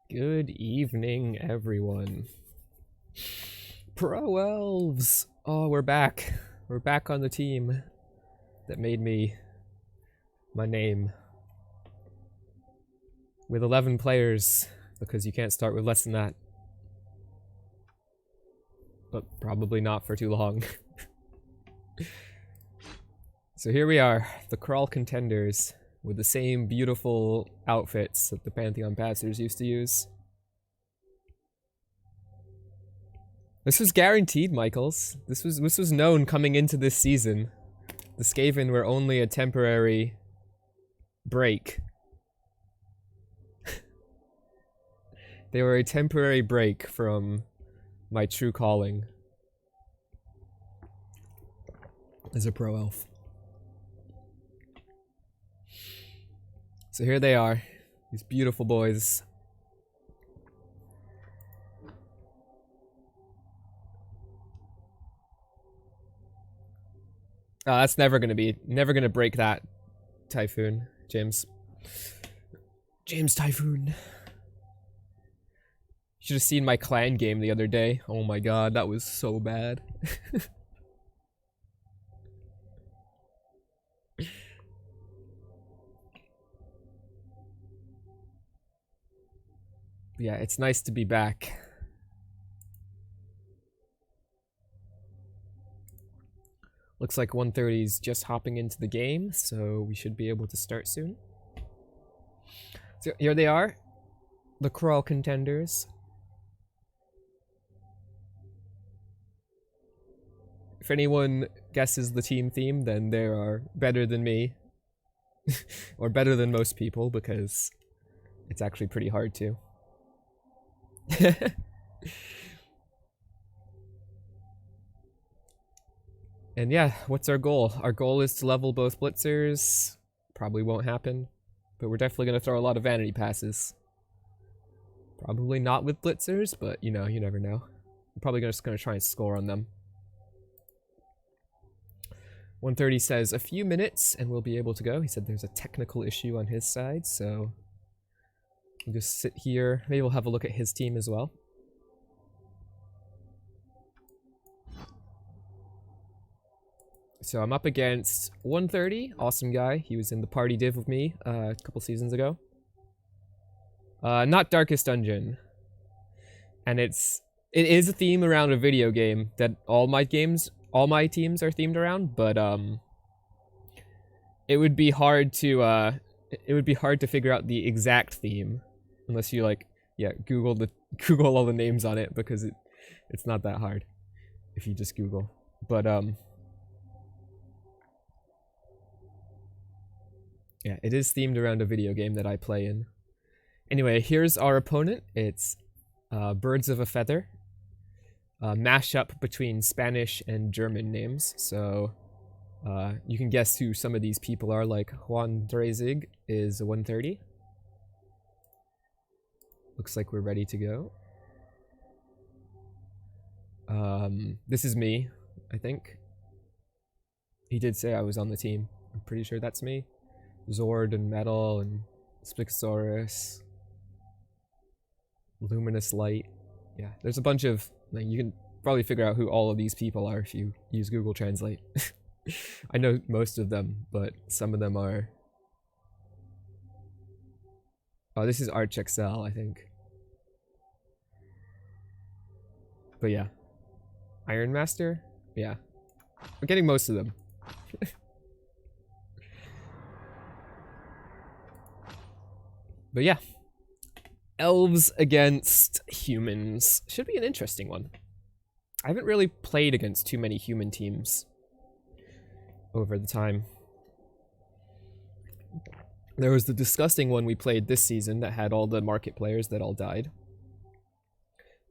Good evening, everyone. ProElves! Oh, we're back. We're back on the team that made me my name. With 11 players, because you can't start with less than that. But probably not for too long. So here we are, the Crawl contenders, with the same beautiful outfits that the Pantheon Passers used to use. This was guaranteed, Michaels. This was known coming into this season. The Skaven were only a temporary break. They were a temporary break from my true calling as a pro elf. So here they are, these beautiful boys. That's never gonna break that, Typhoon, James. James Typhoon. You should have seen my clan game the other day. Oh my god, that was so bad. Yeah, it's nice to be back. Looks like 130's just hopping into the game, so we should be able to start soon. So here they are, the Crawl contenders. If anyone guesses the team theme, then they are better than me. Or better than most people, because it's actually pretty hard to. And yeah, what's our goal? Our goal is to level both blitzers. Probably won't happen, but we're definitely going to throw a lot of vanity passes. Probably not with blitzers, but you know, you never know. I'm probably just going to try and score on them. 130 says a few minutes and we'll be able to go. He said there's a technical issue on his side, so we'll just sit here. Maybe we'll have a look at his team as well. So I'm up against 130, awesome guy. He was in the party div with me a couple seasons ago. Not Darkest Dungeon. And it is a theme around a video game that all my teams are themed around, but it would be hard to figure out the exact theme unless you Google all the names on it, because it's not that hard if you just Google. But yeah, it is themed around a video game that I play in. Anyway, here's our opponent. It's Birds of a Feather. Mashup between Spanish and German names. So you can guess who some of these people are, like One30 is a 130. Looks like we're ready to go. This is me, I think. He did say I was on the team. I'm pretty sure that's me. Zord and Metal and Spixosaurus. Luminous Light. Yeah, there's a bunch of, you can probably figure out who all of these people are if you use Google Translate. I know most of them, but some of them are... Oh, this is ArchXL, I think. But yeah. Iron Master? Yeah. I'm getting most of them. But yeah. Elves against humans. Should be an interesting one. I haven't really played against too many human teams over the time. There was the disgusting one we played this season that had all the market players that all died.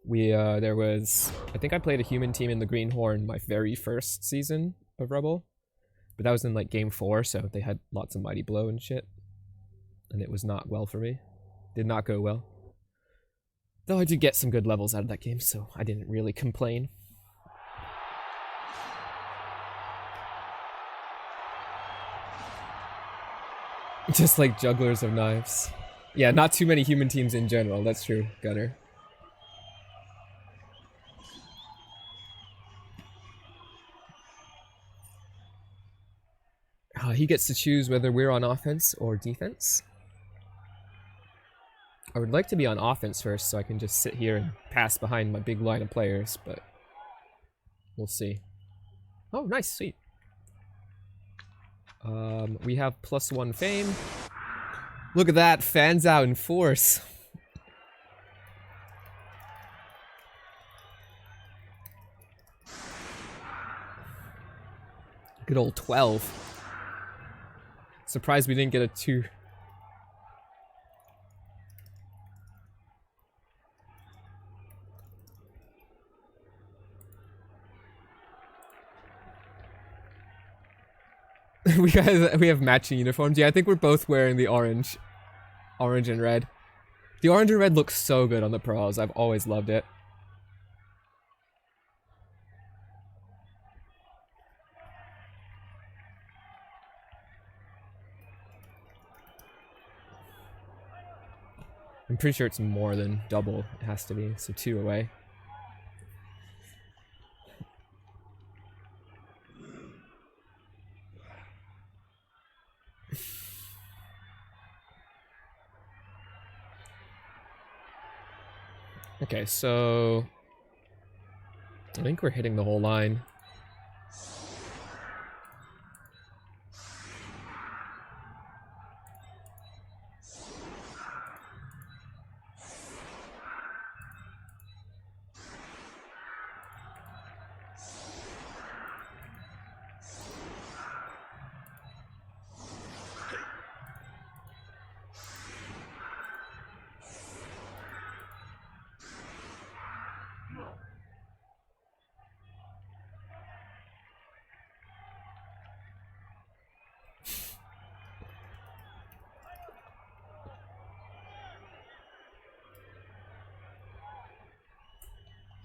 There was... I think I played a human team in the Greenhorn my very first season of Rebbl. But that was in like game 4, so they had lots of Mighty Blow and shit. And it was not well for me. Did not go well. Though I did get some good levels out of that game, so I didn't really complain. Just like jugglers of knives. Yeah, not too many human teams in general. That's true, Gunner. He gets to choose whether we're on offense or defense. I would like to be on offense first so I can just sit here and pass behind my big line of players, but we'll see. Oh, nice, sweet. We have +1 fame. Look at that, fans out in force. Good old 12. Surprised we didn't get a 2. we have matching uniforms. Yeah, I think we're both wearing the orange and red. The orange and red looks so good on the Pro Elves. I've always loved it. I'm pretty sure it's more than double. It has to be, so 2 away. Okay, so I think we're hitting the whole line.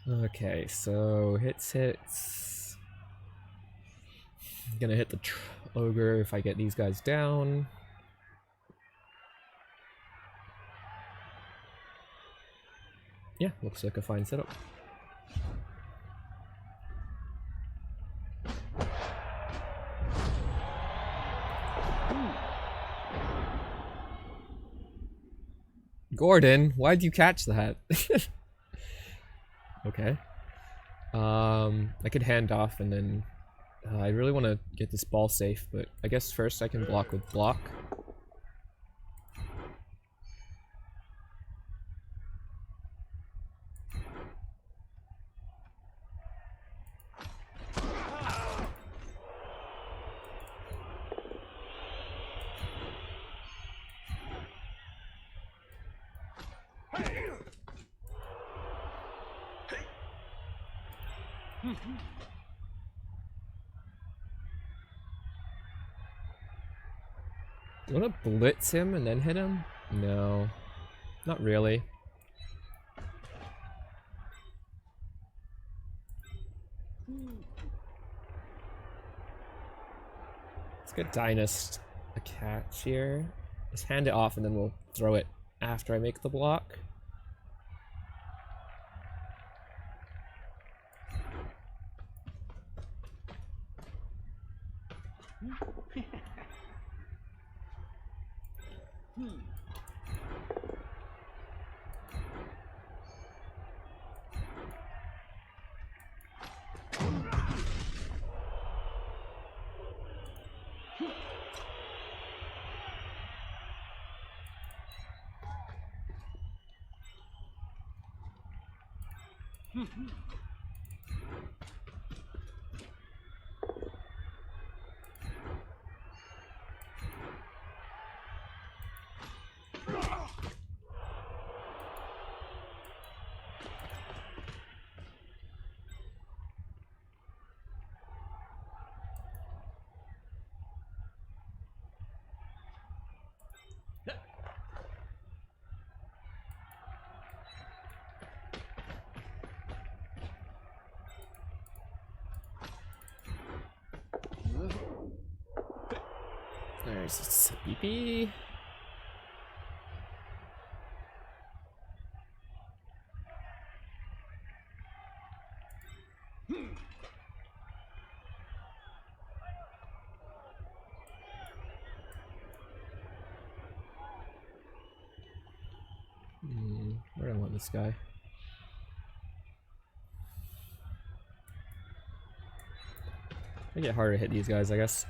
Okay, so hits. I'm gonna hit the ogre if I get these guys down. Yeah, looks like a fine setup. Gordon, why'd you catch that? Okay. I could hand off and then I really want to get this ball safe, but I guess first I can block with block. You wanna blitz him and then hit him? No. Not really. Let's get Dynast a catch here. Just hand it off and then we'll throw it after I make the block. There's BP. Where do I want this guy? I get harder to hit these guys, I guess.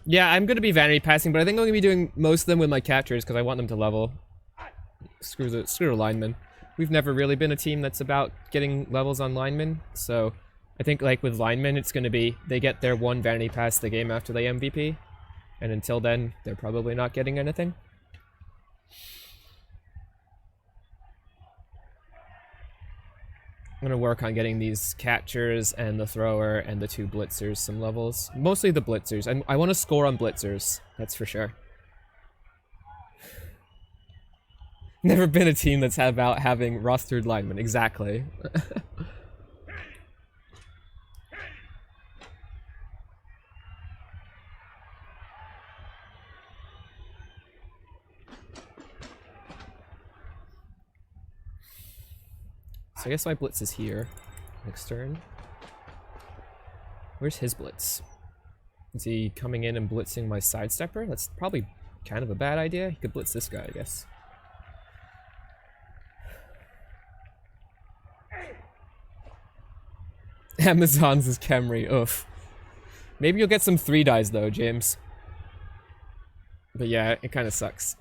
Yeah, I'm gonna be vanity passing, but I think I'm gonna be doing most of them with my catchers because I want them to level. Screw the linemen. We've never really been a team that's about getting levels on linemen, so I think like with linemen it's gonna be they get their one vanity pass the game after they MVP, and until then they're probably not getting anything. I'm gonna work on getting these catchers and the thrower and the 2 blitzers some levels. Mostly the blitzers. I want to score on blitzers, that's for sure. Never been a team that's about having rostered linemen, exactly. So I guess my blitz is here. Next turn. Where's his blitz? Is he coming in and blitzing my sidestepper? That's probably kind of a bad idea. He could blitz this guy, I guess. Amazons is Camry, oof. Maybe you'll get some 3-dies though, James. But yeah, it kind of sucks.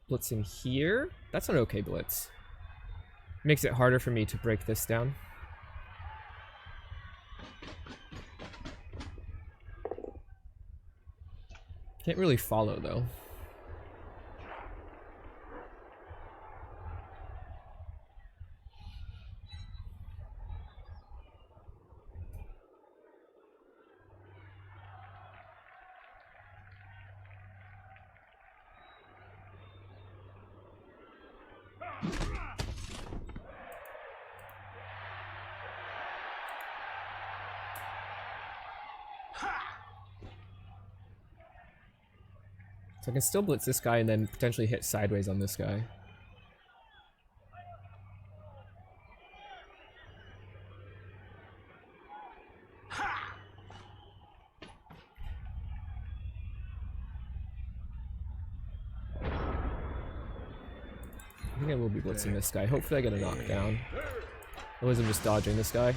Blitzing here? That's an okay blitz. Makes it harder for me to break this down. Can't really follow though. So I can still blitz this guy and then potentially hit sideways on this guy. I think I will be blitzing this guy. Hopefully I get a knockdown. Otherwise I'm just dodging this guy.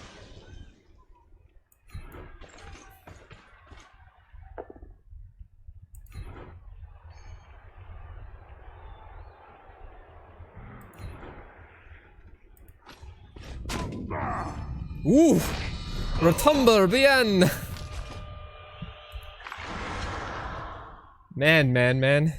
Ooh! Retumble bien! Man.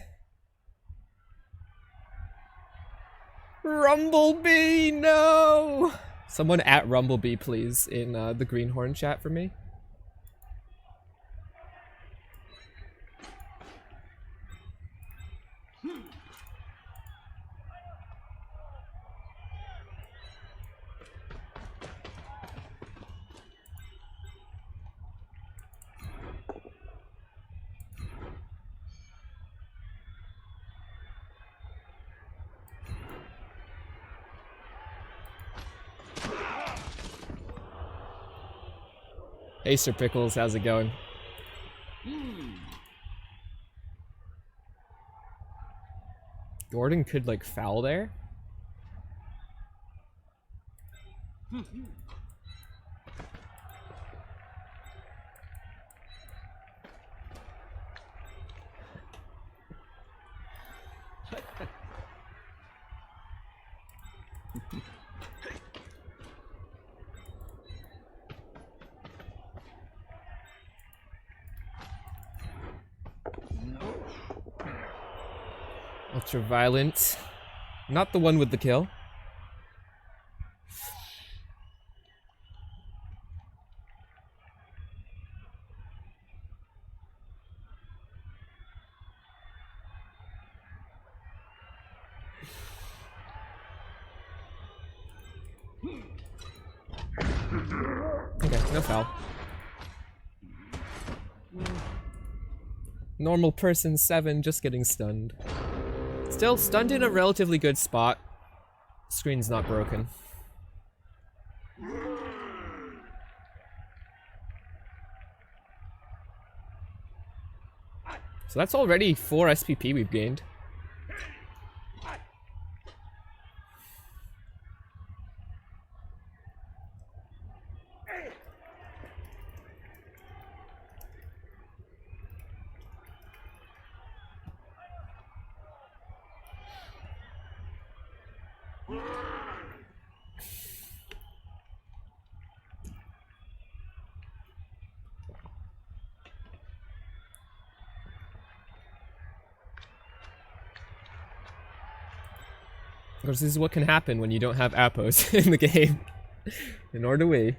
Rumblebee, no! Someone at Rumblebee, please, in the Greenhorn chat for me. Hey, Sir Pickles, how's it going? Gordon could, like, foul there? Ultraviolent. Not the one with the kill. No foul. Normal person 7 just getting stunned. Still stunned in a relatively good spot. Screen's not broken. So that's already 4 SPP we've gained. Of course, this is what can happen when you don't have appos in the game. Nor do we.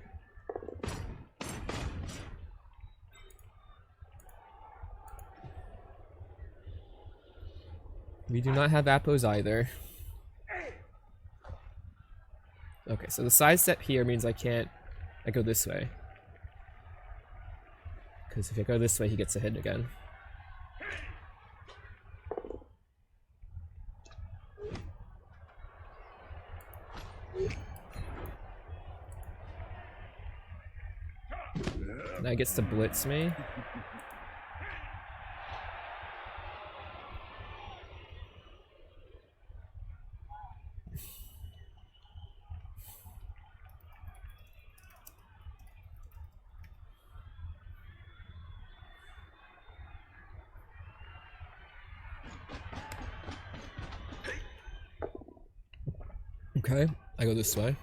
We do not have appos either. Okay, so the side step here means I go this way. Because if I go this way, he gets a hit again. Now he gets to blitz me. Okay, I go this way.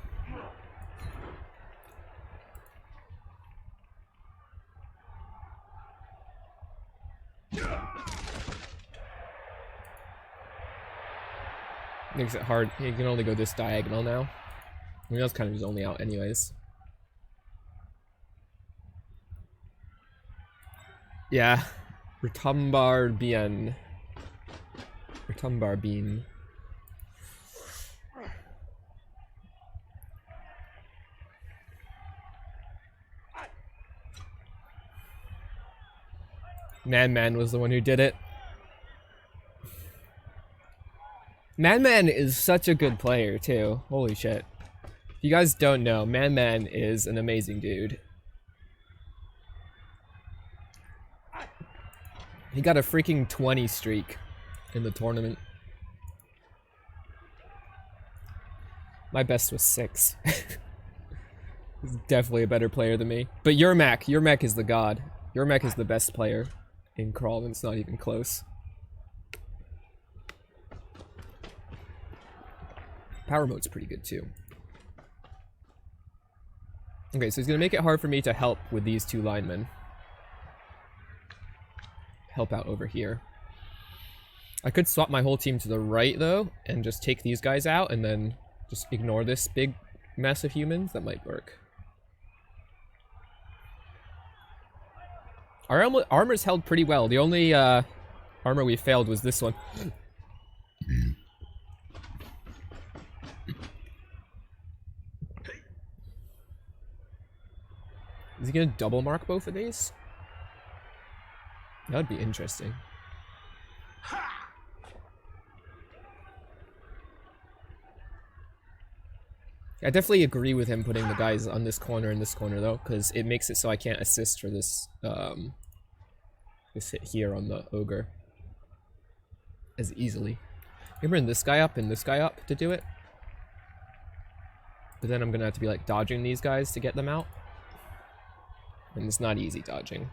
Makes it hard. You can only go this diagonal now. I mean, that's kind of his only out anyways. Yeah. Retumbar bien. Retumbar bean. Man was the one who did it. Man is such a good player too. Holy shit. If you guys don't know, Man is an amazing dude. He got a freaking 20 streak in the tournament. My best was 6. He's definitely a better player than me. But Yermak is the god. Yermak is the best player in Crawl, and it's not even close. Power mode's pretty good too. Okay, so he's gonna make it hard for me to help with these 2 linemen. Help out over here. I could swap my whole team to the right though, and just take these guys out, and then just ignore this big mess of humans. That might work. Our armor's held pretty well. The only armor we failed was this one. Is he gonna double mark both of these? That would be interesting. I definitely agree with him putting the guys on this corner and this corner though, because it makes it so I can't assist for this this hit here on the ogre as easily. I'm bring this guy up and this guy up to do it, but then I'm gonna have to be like dodging these guys to get them out, and it's not easy dodging.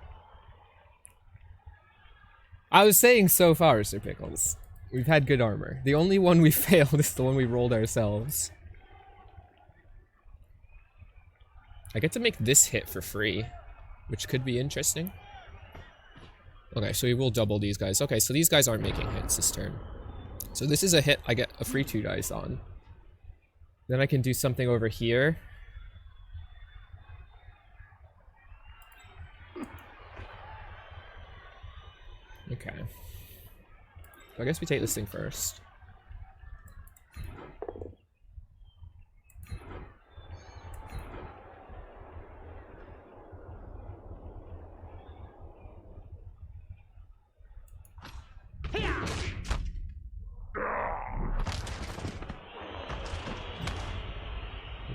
I was saying so far, Sir Pickles, we've had good armor. The only one we failed is the one we rolled ourselves. I get to make this hit for free, which could be interesting. Okay, so we will double these guys. Okay, so these guys aren't making hits this turn. So this is a hit I get a free 2 dice on. Then I can do something over here. Okay. So I guess we take this thing first.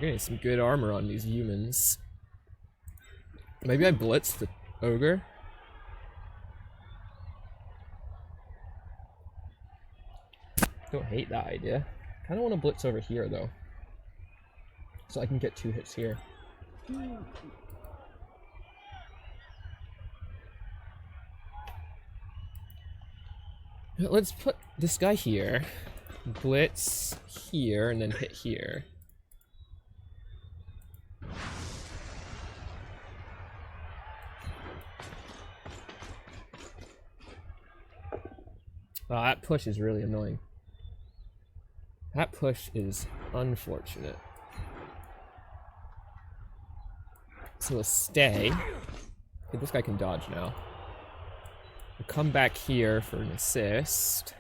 Okay, some good armor on these humans. Maybe I blitz the ogre? Don't hate that idea. Kinda wanna blitz over here though. So I can get 2 hits here. Let's put this guy here. Blitz here and then hit here. Oh, that push is really annoying. That push is unfortunate. So we'll stay. Okay, this guy can dodge now. We'll come back here for an assist.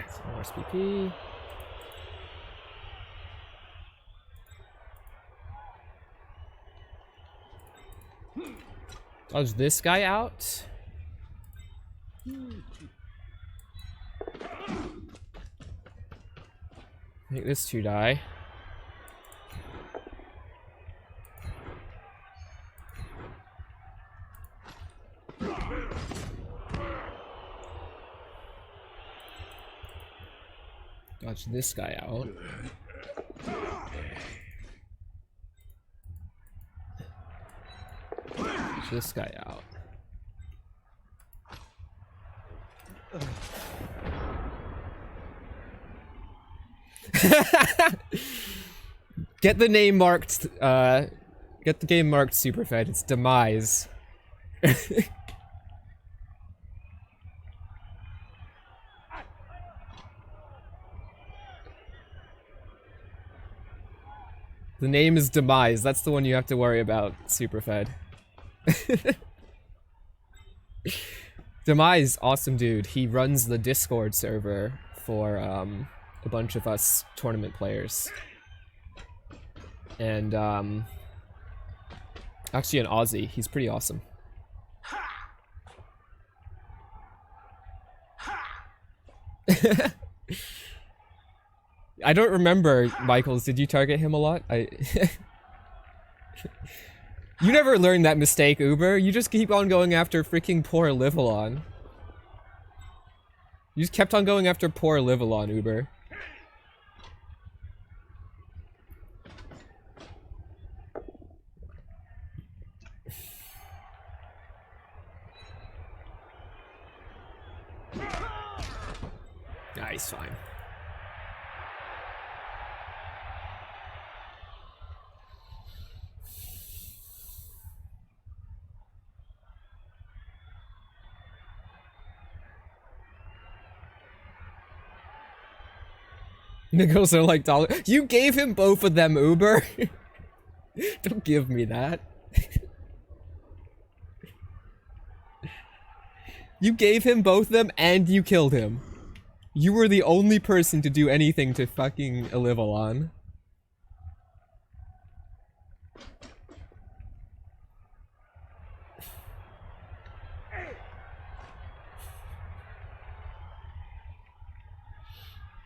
Some RSVP. Dodge this guy out. Make this 2 die. Dodge this guy out. Dodge this guy out. Get the name marked, get the game marked Superfed. It's Demise. The name is Demise. That's the one you have to worry about, Superfed. Demise, awesome dude. He runs the Discord server for a bunch of us tournament players. And actually an Aussie. He's pretty awesome. I don't remember, Michaels. Did you target him a lot? You never learned that mistake, Uber. You just keep on going after freaking poor Livalon. You just kept on going after poor Livalon, Uber. Nice, fine. Nickels are like dollar. You gave him both of them, Uber. Don't give me that. You gave him both of them and you killed him. You were the only person to do anything to fucking Livalon.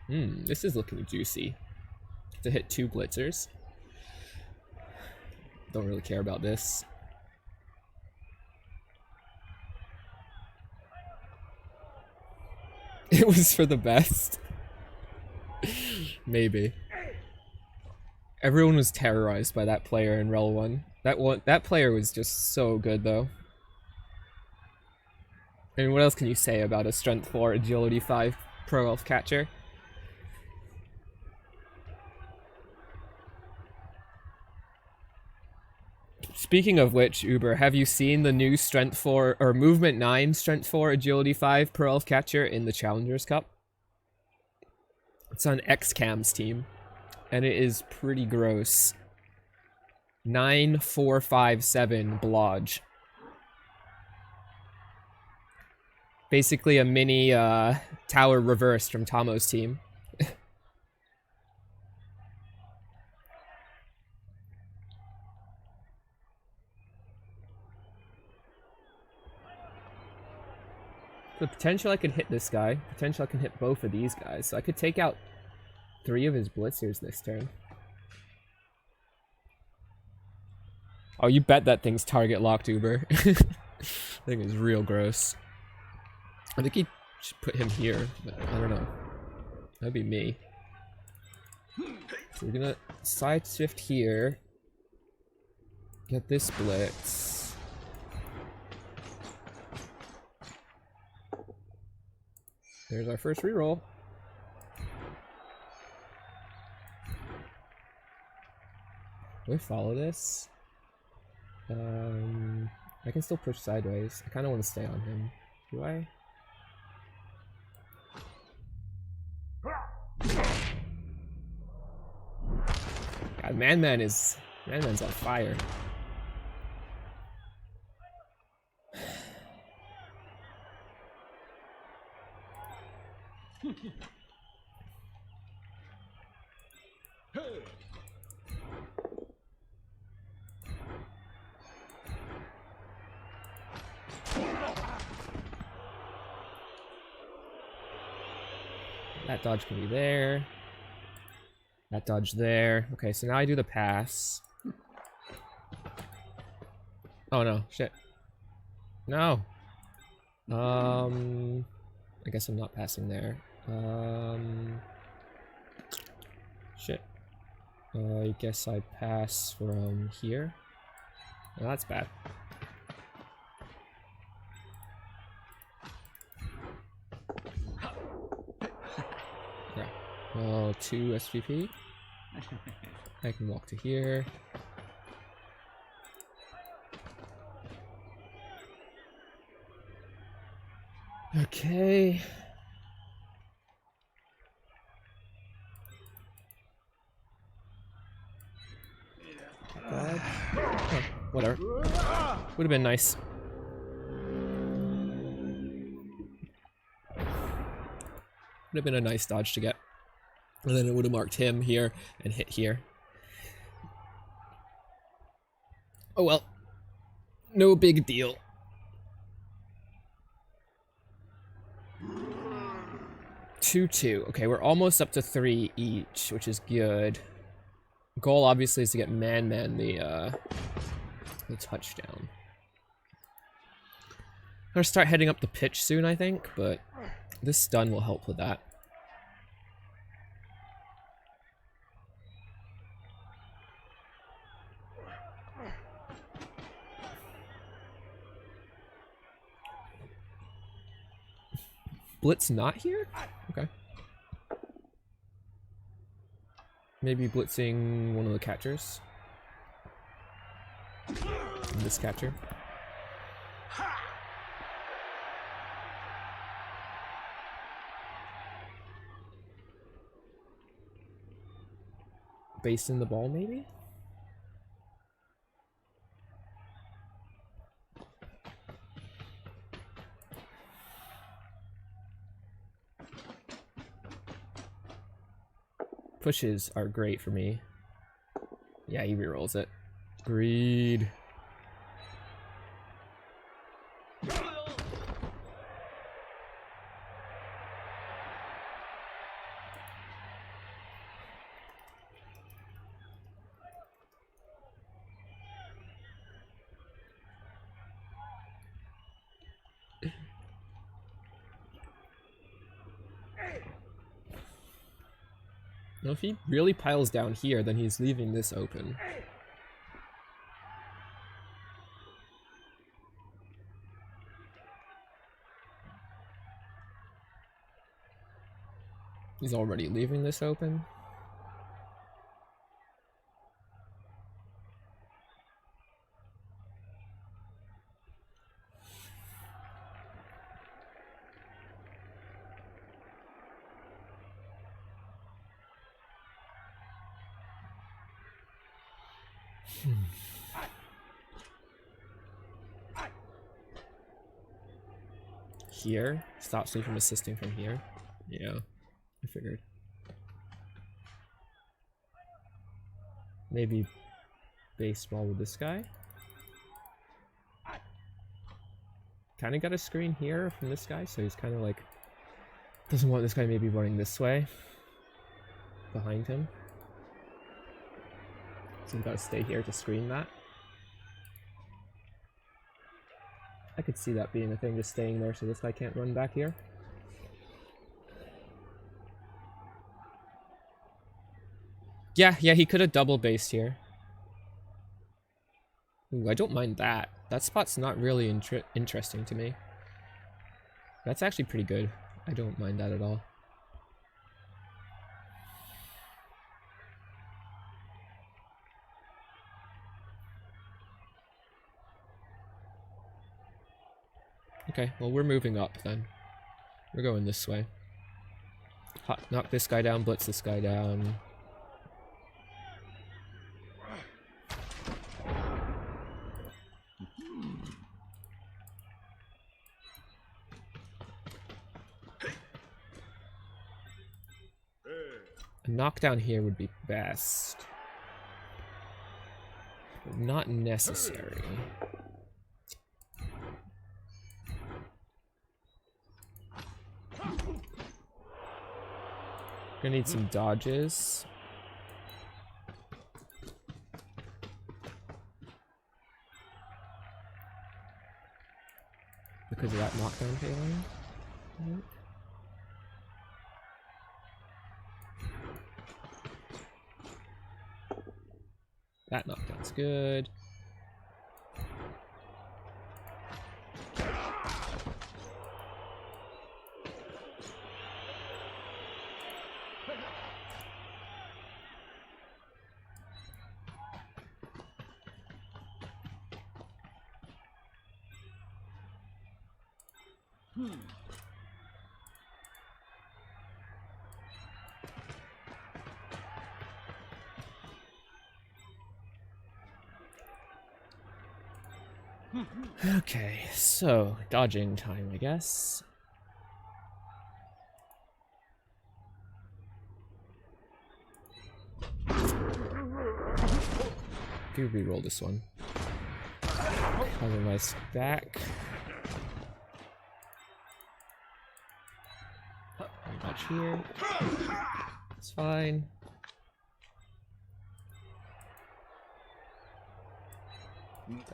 This is looking juicy. To hit 2 blitzers. Don't really care about this. It was for the best. Maybe. Everyone was terrorized by that player in Rel 1. That player was just so good though. I mean, what else can you say about a Strength 4, Agility 5 ProElf catcher? Speaking of which, Uber, have you seen the new Strength 4 or Movement 9 Strength 4 Agility 5 ProElf catcher in the Challengers Cup? It's on XCam's team, and it is pretty gross. 9457 Blodge. Basically a mini tower reversed from Tomo's team. The potential I could hit this guy. Potential I can hit both of these guys. So I could take out 3 of his blitzers this turn. Oh, you bet that thing's target locked, Uber. That thing is real gross. I think he should put him here, but I don't know. That'd be me. So we're gonna side shift here. Get this blitz. There's our first reroll. Do I follow this? I can still push sideways. I kind of want to stay on him. Do I? God, Man's on fire. That dodge can be there. That dodge there. Okay, so now I do the pass. Oh no, shit. No. I guess I'm not passing there. Shit. I guess I pass from here. Oh, that's bad. Okay. Oh, 2 SVP. I can walk to here. Okay. God. Oh, whatever. Would have been nice. Would have been a nice dodge to get. And then it would have marked him here and hit here. Oh well. No big deal. Two. Okay, we're almost up to 3 each, which is good. Goal obviously is to get Man the touchdown. I'm gonna start heading up the pitch soon, I think, but this stun will help with that. Blitz not here? Okay. Maybe blitzing one of the catchers. This catcher. Basing the ball, maybe? Pushes are great for me. Yeah, he rerolls it. Greed. Now, if he really piles down here, then he's leaving this open. He's already leaving this open. here stops me from assisting from here. Yeah, I figured. Maybe baseball with this guy. Kind of got a screen here from this guy, so he's kind of like doesn't want this guy maybe running this way behind him. So he's got to stay here to screen that. I could see that being a thing, just staying there so this guy can't run back here. Yeah, he could have double based here. Ooh, I don't mind that. That spot's not really interesting to me. That's actually pretty good. I don't mind that at all. Okay, well we're moving up then. We're going this way. Knock this guy down, blitz this guy down. A knockdown here would be best. But not necessary. Gonna need some dodges. Because of that knockdown failing. Right. That knockdown's good. Okay, so dodging time, I guess. Do reroll this one. Cover my back. Touch here. It's fine.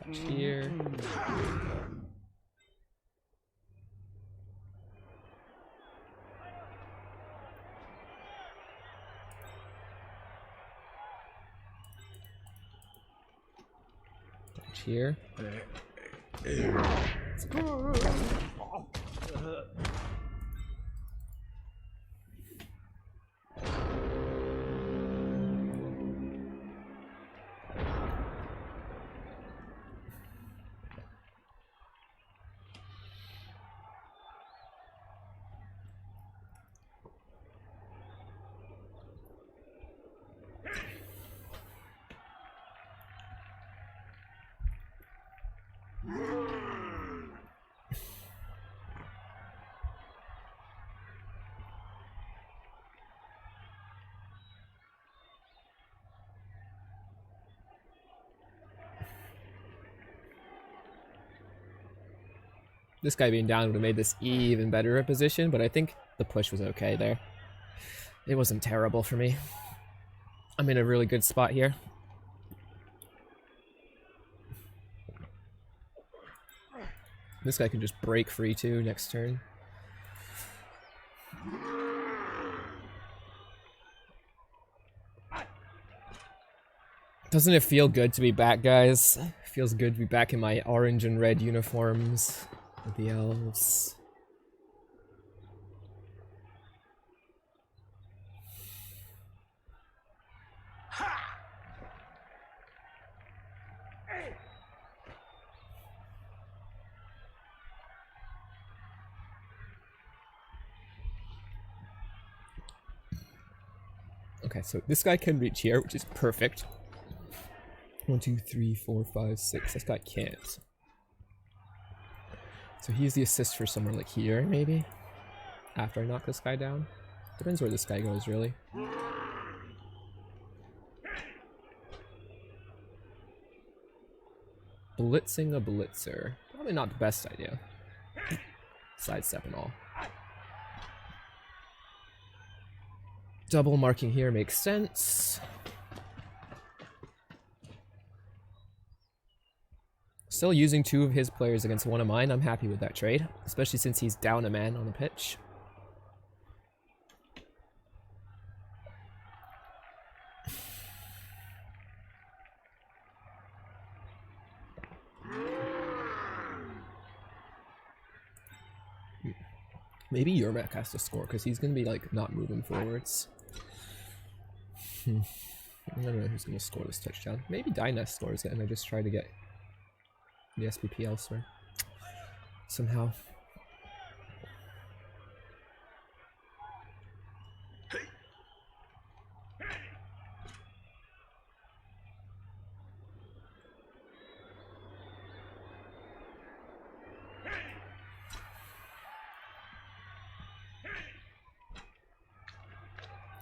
Touch here. Touch here. This guy being down would have made this even better a position, but I think the push was okay there. It wasn't terrible for me. I'm in a really good spot here. This guy can just break free too next turn. Doesn't it feel good to be back, guys? It feels good to be back in my orange and red uniforms with the elves. Okay, so this guy can reach here, which is perfect. 1, 2, 3, 4, 5, 6. This guy can't. So he's the assist for somewhere like here, maybe? After I knock this guy down? Depends where this guy goes, really. Blitzing a blitzer. Probably not the best idea. Sidestep and all. Double marking here makes sense. Still using 2 of his players against 1 of mine. I'm happy with that trade, especially since he's down a man on the pitch. Maybe Yermak has to score because he's going to be like not moving forwards. I don't know who's going to score this touchdown. Maybe Dynest scores it and I just try to get the SPP elsewhere. Somehow.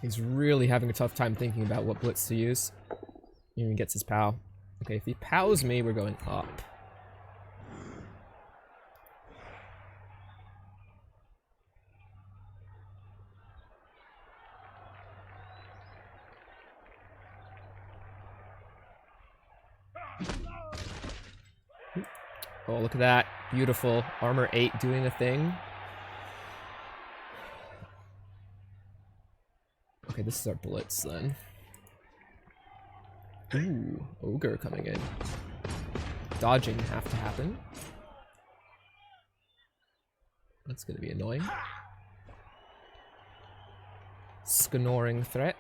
He's really having a tough time thinking about what blitz to use. He even gets his POW. Okay, if he POWs me, we're going up. Oh, look at that. Beautiful. Armor 8 doing a thing. Okay, this is our blitz then. Ooh, ogre coming in. Dodging have to happen. That's gonna be annoying. Snoring threat.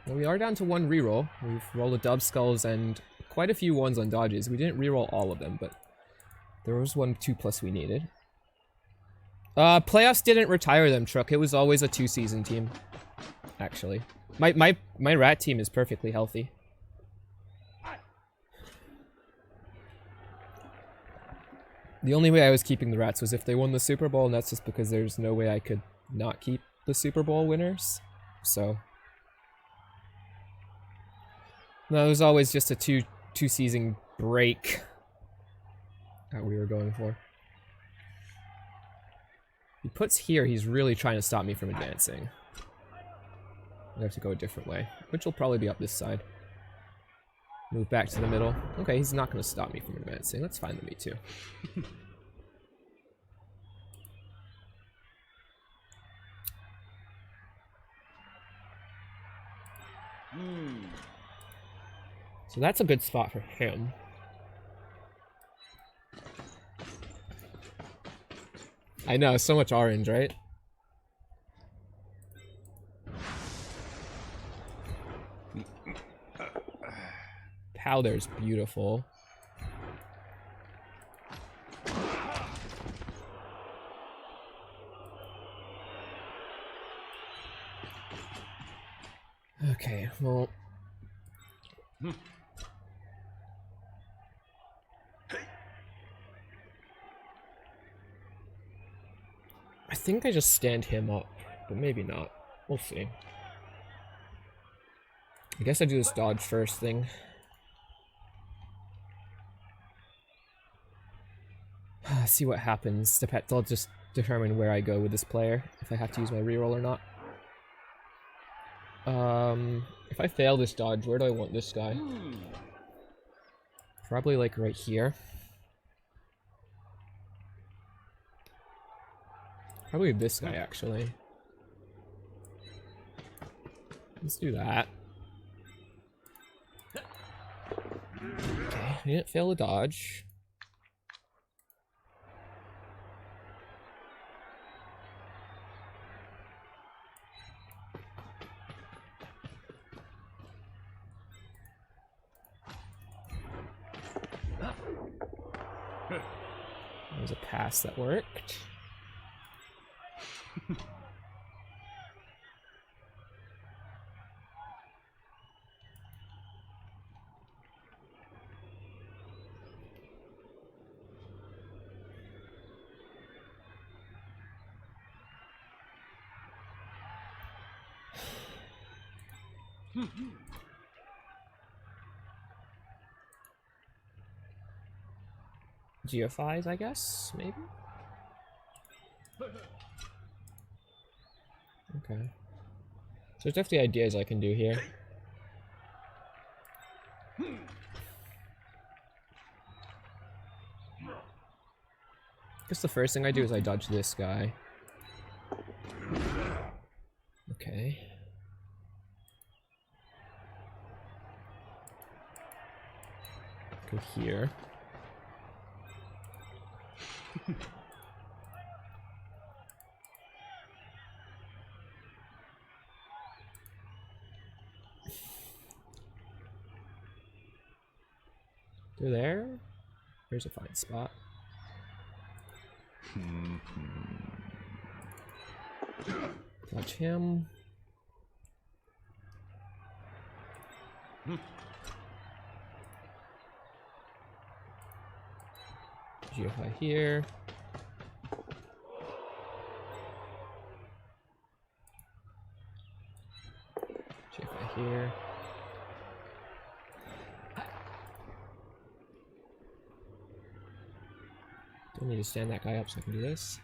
Well, we are down to 1 reroll. We've rolled a dub skulls and quite a few 1s on dodges. We didn't reroll all of them, but there was 1 2+ we needed. Playoffs didn't retire them, Truck. It was always a 2-season team. Actually. My rat team is perfectly healthy. The only way I was keeping the rats was if they won the Super Bowl, and that's just because there's no way I could not keep the Super Bowl winners. So no, it was always just a two-season break that we were going for. He puts here, he's really trying to stop me from advancing. I have to go a different way, which will probably be up this side. Move back to the middle. Okay, he's not going to stop me from advancing. That's fine with me too. So that's a good spot for him. I know, so much orange, right? Powder's beautiful. Okay, well... I think I just stand him up, but maybe not. We'll see. I guess I do this dodge first thing. See what happens. I'll just determine where I go with this player, if I have to use my reroll or not. If I fail this dodge, where do I want this guy? Probably like right here. Probably this guy, actually. Let's do that. Okay, I didn't fail the dodge. There was a pass that worked. GFIs, I guess, maybe? Okay. So there's definitely ideas I can do here. Guess the first thing I do is I dodge this guy. Okay. Go here. Through there? Here's a fine spot. Watch him. GFI here. GFI here. Don't need to stand that guy up so I can do this.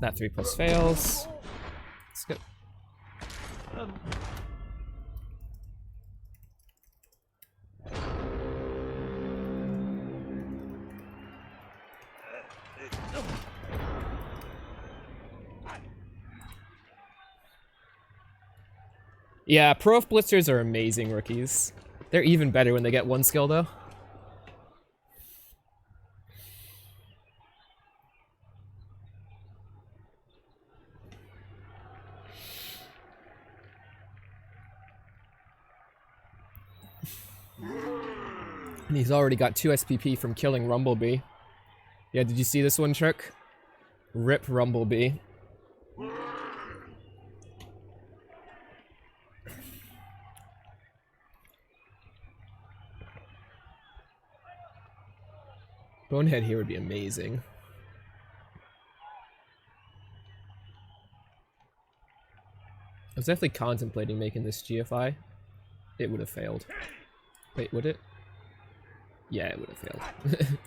That 3+ fails. Let's go. Yeah, ProElf Blitzers are amazing rookies. They're even better when they get 1 skill though. And he's already got 2 SPP from killing Rumblebee. Yeah, did you see this one, Trick? Rip Rumblebee. Bonehead here would be amazing. I was definitely contemplating making this GFI. It would have failed. Wait, would it? Yeah, it would have failed.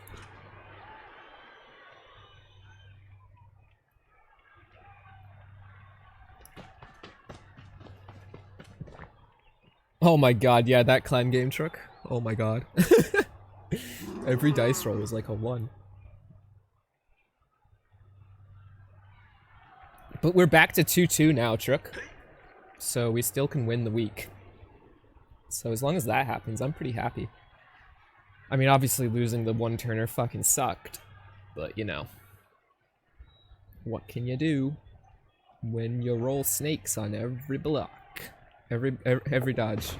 Oh my god, yeah, that clan game truck. Oh my god. Every dice roll was like a 1. But we're back to 2-2 now, Truck. So we still can win the week. So as long as that happens, I'm pretty happy. I mean, obviously losing the 1-turner fucking sucked. But, you know. What can you do when you roll snakes on every block? Every dodge.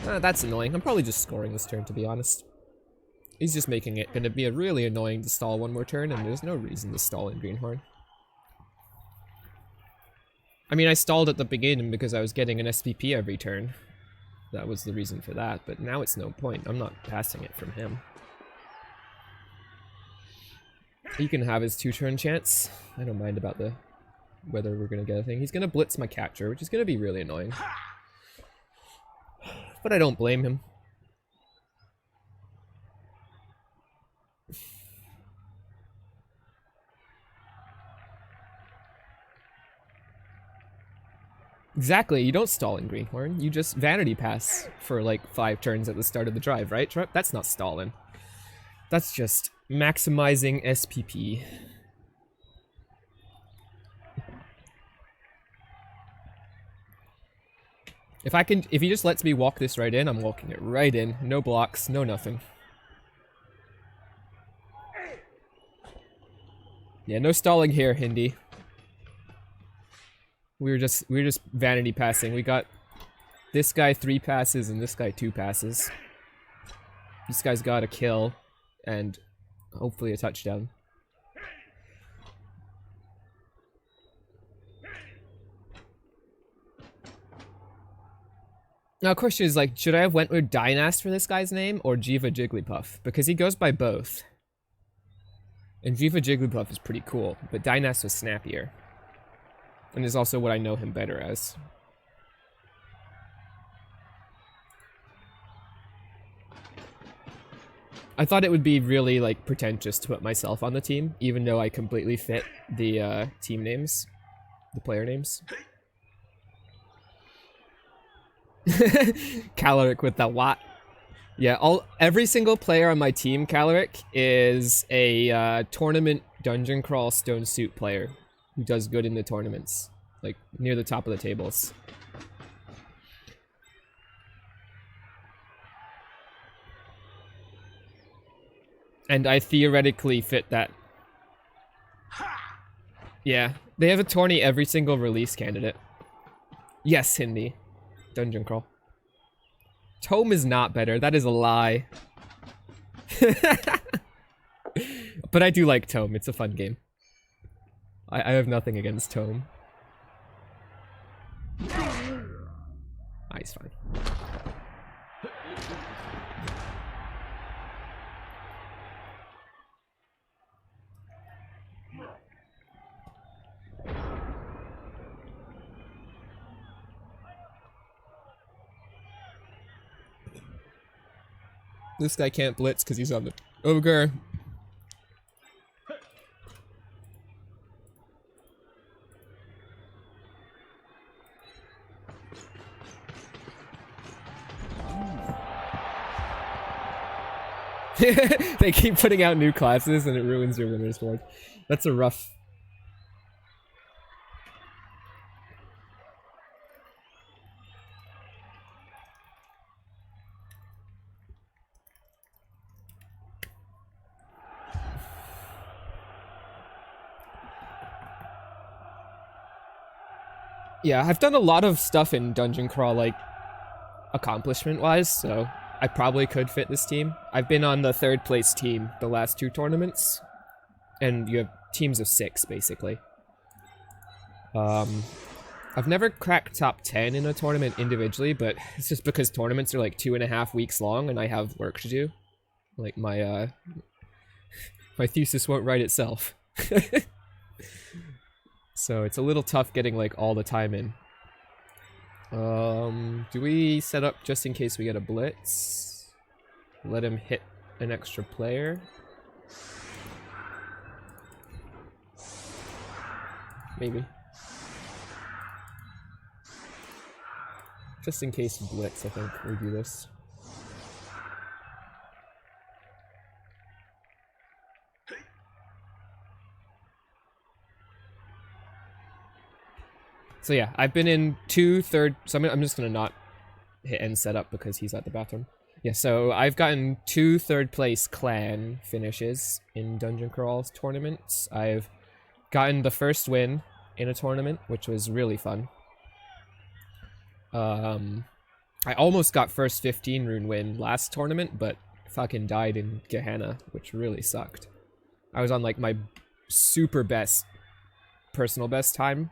That's annoying. I'm probably just scoring this turn, to be honest. He's just making it gonna be really annoying to stall 1 more turn, and there's no reason to stall in Greenhorn. I mean, I stalled at the beginning because I was getting an SPP every turn. That was the reason for that, but now it's no point. I'm not passing it from him. He can have his 2-turn chance. I don't mind about the whether we're gonna get a thing. He's gonna blitz my capture, which is gonna be really annoying. But I don't blame him. Exactly, you don't stall in Greenhorn. You just vanity pass for like 5 turns at the start of the drive, right? That's not stalling. That's just maximizing SPP. If he just lets me walk this right in, I'm walking it right in. No blocks, no nothing. Yeah, no stalling here, Hindi. We were just vanity passing. We got this guy 3 passes and this guy 2 passes. This guy's got a kill and hopefully a touchdown. Now, question is like, should I have went with Dynast for this guy's name or Jiva Jigglypuff? Because he goes by both. And Jiva Jigglypuff is pretty cool, but Dynast was snappier. And is also what I know him better as. I thought it would be really, like, pretentious to put myself on the team, even though I completely fit the team names. The player names. Caloric with the what? Yeah, every single player on my team, Caloric, is a tournament dungeon crawl stone suit player who does good in the tournaments, like near the top of the tables. And I theoretically fit that. Yeah, they have a tourney every single release candidate. Yes, Hindi. Dungeon crawl. Tome is not better. That is a lie. But I do like Tome. It's a fun game. I have nothing against Tome. Ah, he's fine. This guy can't blitz because he's on the ogre. They keep putting out new classes and it ruins your winner's board. That's a rough... Yeah, I've done a lot of stuff in Dungeon Crawl, like, accomplishment-wise, so I probably could fit this team. I've been on the 3rd place team the last 2 tournaments, and you have teams of 6, basically. I've never cracked top 10 in a tournament individually, but it's just because tournaments are like 2.5 weeks long, and I have work to do. Like, my thesis won't write itself. So it's a little tough getting, like, all the time in. Do we set up just in case we get a blitz? Let him hit an extra player? Maybe. Just in case blitz, I think we do this. So yeah, I've been in 2 third... So I'm just gonna not hit end setup because he's at the bathroom. Yeah, so I've gotten 2 third place clan finishes in Dungeon Crawl's tournaments. I've gotten the first win in a tournament, which was really fun. I almost got first 15 rune win last tournament, but fucking died in Gehenna, which really sucked. I was on like my super best, personal best time.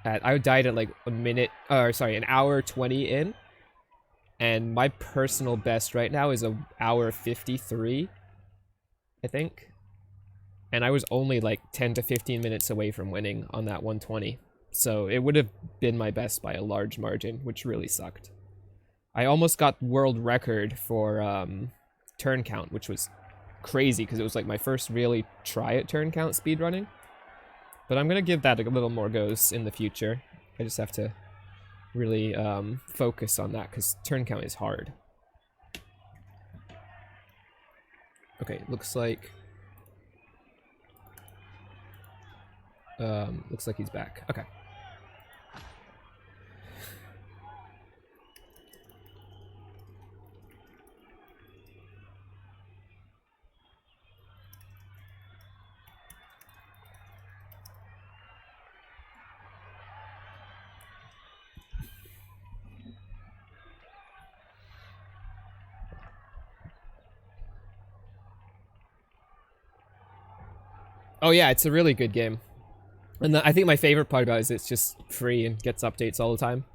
I died at like an hour 20 in. And my personal best right now is an hour 53, I think. And I was only like 10 to 15 minutes away from winning on that 120. So it would have been my best by a large margin, which really sucked. I almost got world record for turn count, which was crazy because it was like my first really try at turn count speedrunning. But I'm going to give that a little more goes in the future. I just have to really focus on that because turn count is hard. Okay, looks like he's back. Okay. Oh yeah, it's a really good game. And I think my favorite part about it is it's just free and gets updates all the time.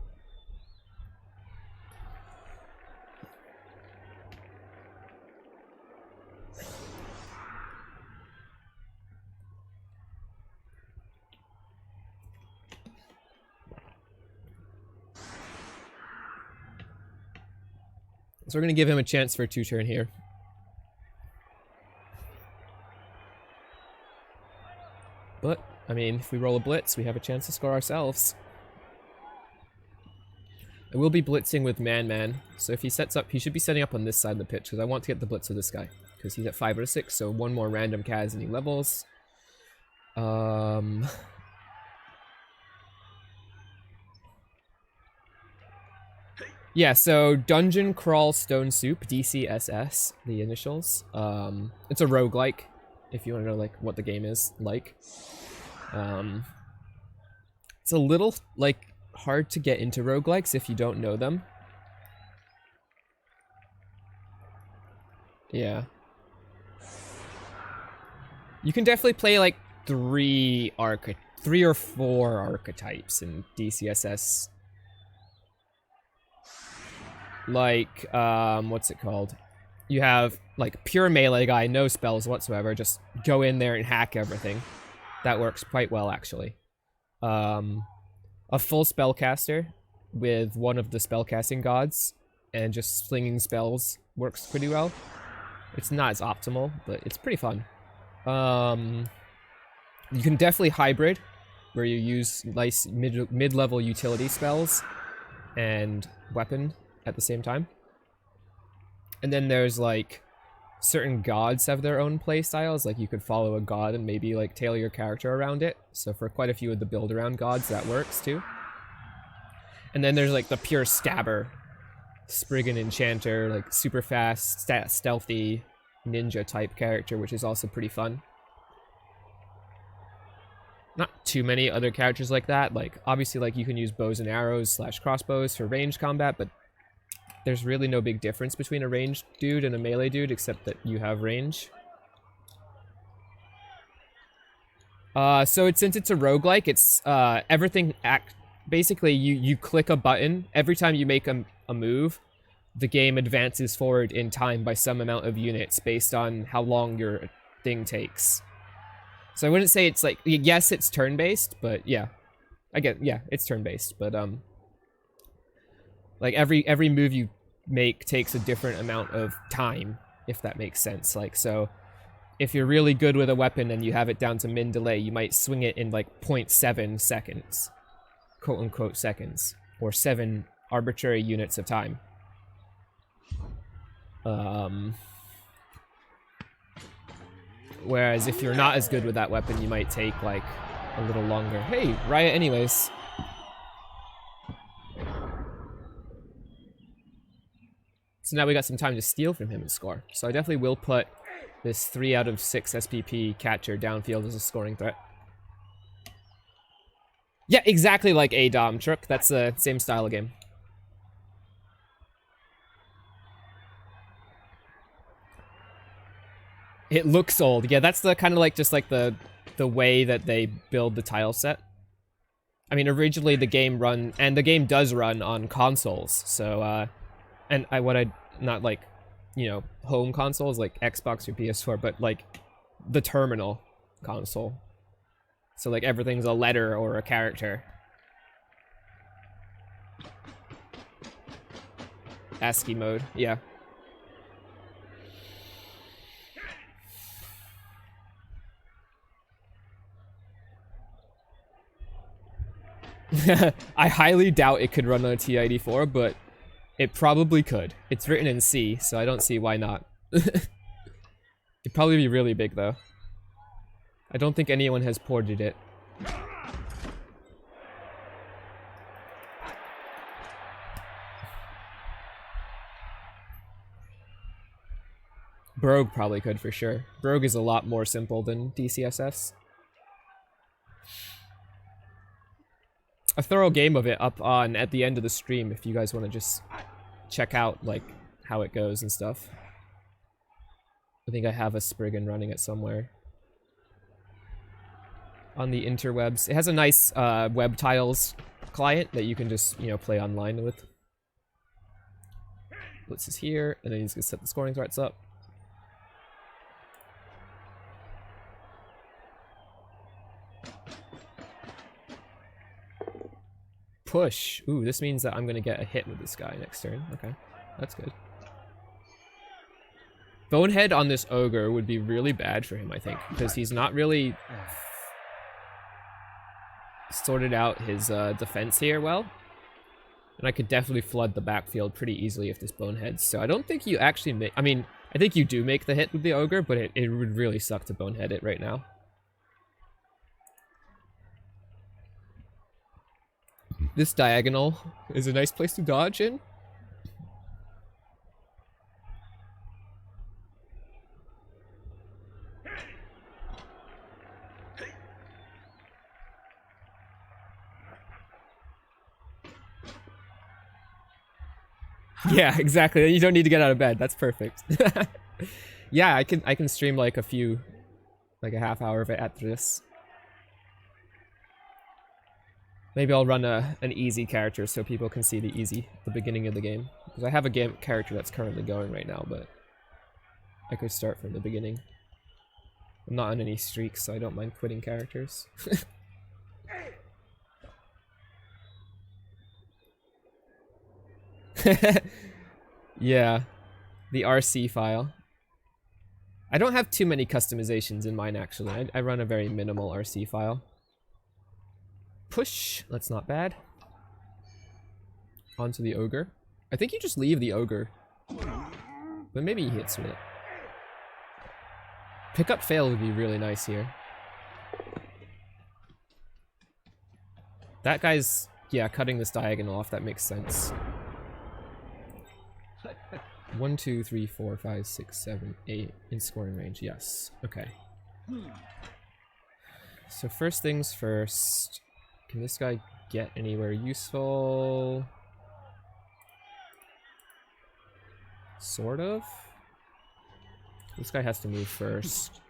So we're going to give him a chance for a 2-turn here. But, I mean, if we roll a blitz, we have a chance to score ourselves. I will be blitzing with Man-Man, so if he sets up, he should be setting up on this side of the pitch, because I want to get the blitz with this guy. Because he's at 5 out of 6, so one more random Kaz and he levels. Yeah, so Dungeon Crawl Stone Soup, DCSS, the initials. It's a roguelike, if you want to know like what the game is like. It's a little like hard to get into roguelikes if you don't know them. Yeah. You can definitely play like 3 or 4 archetypes in DCSS. Like, what's it called? You have, like, pure melee guy, no spells whatsoever, just go in there and hack everything. That works quite well, actually. A full spellcaster with one of the spellcasting gods and just slinging spells works pretty well. It's not as optimal, but it's pretty fun. You can definitely hybrid, where you use nice mid-level utility spells and weapon at the same time. And then there's like certain gods have their own play styles, like you could follow a god and maybe like tailor your character around it. So for quite a few of the build around gods that works too. And then there's like the pure stabber, Spriggan Enchanter, like super fast, stealthy ninja type character, which is also pretty fun. Not too many other characters like that. Like obviously like you can use bows and arrows / crossbows for ranged combat, but there's really no big difference between a ranged dude and a melee dude, except that you have range. So since it's a roguelike, it's everything basically you click a button every time you make a move. The game advances forward in time by some amount of units based on how long your thing takes. So I wouldn't say it's like, yes, it's turn-based, but yeah. Yeah, it's turn-based, but like every move you make takes a different amount of time, if that makes sense. Like, so if you're really good with a weapon and you have it down to min delay, you might swing it in like 0.7 seconds, quote unquote seconds, or 7 arbitrary units of time. Whereas if you're not as good with that weapon, you might take like a little longer. Hey, Riot anyways. So now we got some time to steal from him and score. So I definitely will put this 3 out of 6 SPP catcher downfield as a scoring threat. Yeah, exactly like a Dom Truck. That's the same style of game. It looks old. Yeah, that's the kind of like just like the way that they build the tile set. I mean, originally the game does run on consoles. So, and not like, you know, home consoles like Xbox or PS4, but like the terminal console. So like everything's a letter or a character. ASCII mode, yeah. I highly doubt it could run on a TI-84, but it probably could. It's written in C, so I don't see why not. It'd probably be really big, though. I don't think anyone has ported it. Brogue probably could, for sure. Brogue is a lot more simple than DCSS. A thorough game of it up on at the end of the stream if you guys want to just check out like how it goes and stuff. I think I have a Spriggan running it somewhere on the interwebs. It has a nice web tiles client that you can just, you know, play online with. Blitz is here, and then he's gonna set the scoring threats up. Push. Ooh, this means that I'm gonna get a hit with this guy next turn. Okay, that's good. Bonehead on this ogre would be really bad for him, I think, because he's not really sorted out his defense here well. And I could definitely flood the backfield pretty easily if this Boneheads. So I don't think you actually make... I mean, I think you do make the hit with the ogre, but it would really suck to Bonehead it right now. This diagonal is a nice place to dodge in. Yeah, exactly. You don't need to get out of bed. That's perfect. Yeah, I can stream like a half hour of it after this. Maybe I'll run an easy character so people can see the beginning of the game. Because I have a character that's currently going right now, but I could start from the beginning. I'm not on any streaks, so I don't mind quitting characters. Yeah, the RC file. I don't have too many customizations in mine, actually. I run a very minimal RC file. Push. That's not bad. Onto the ogre. I think you just leave the ogre. But maybe he hits with it. Pickup fail would be really nice here. That guy's, yeah, cutting this diagonal off. That makes sense. 1, 2, 3, 4, 5, 6, 7, 8 in scoring range. Yes. Okay. So first things first. Can this guy get anywhere useful? Sort of. This guy has to move first.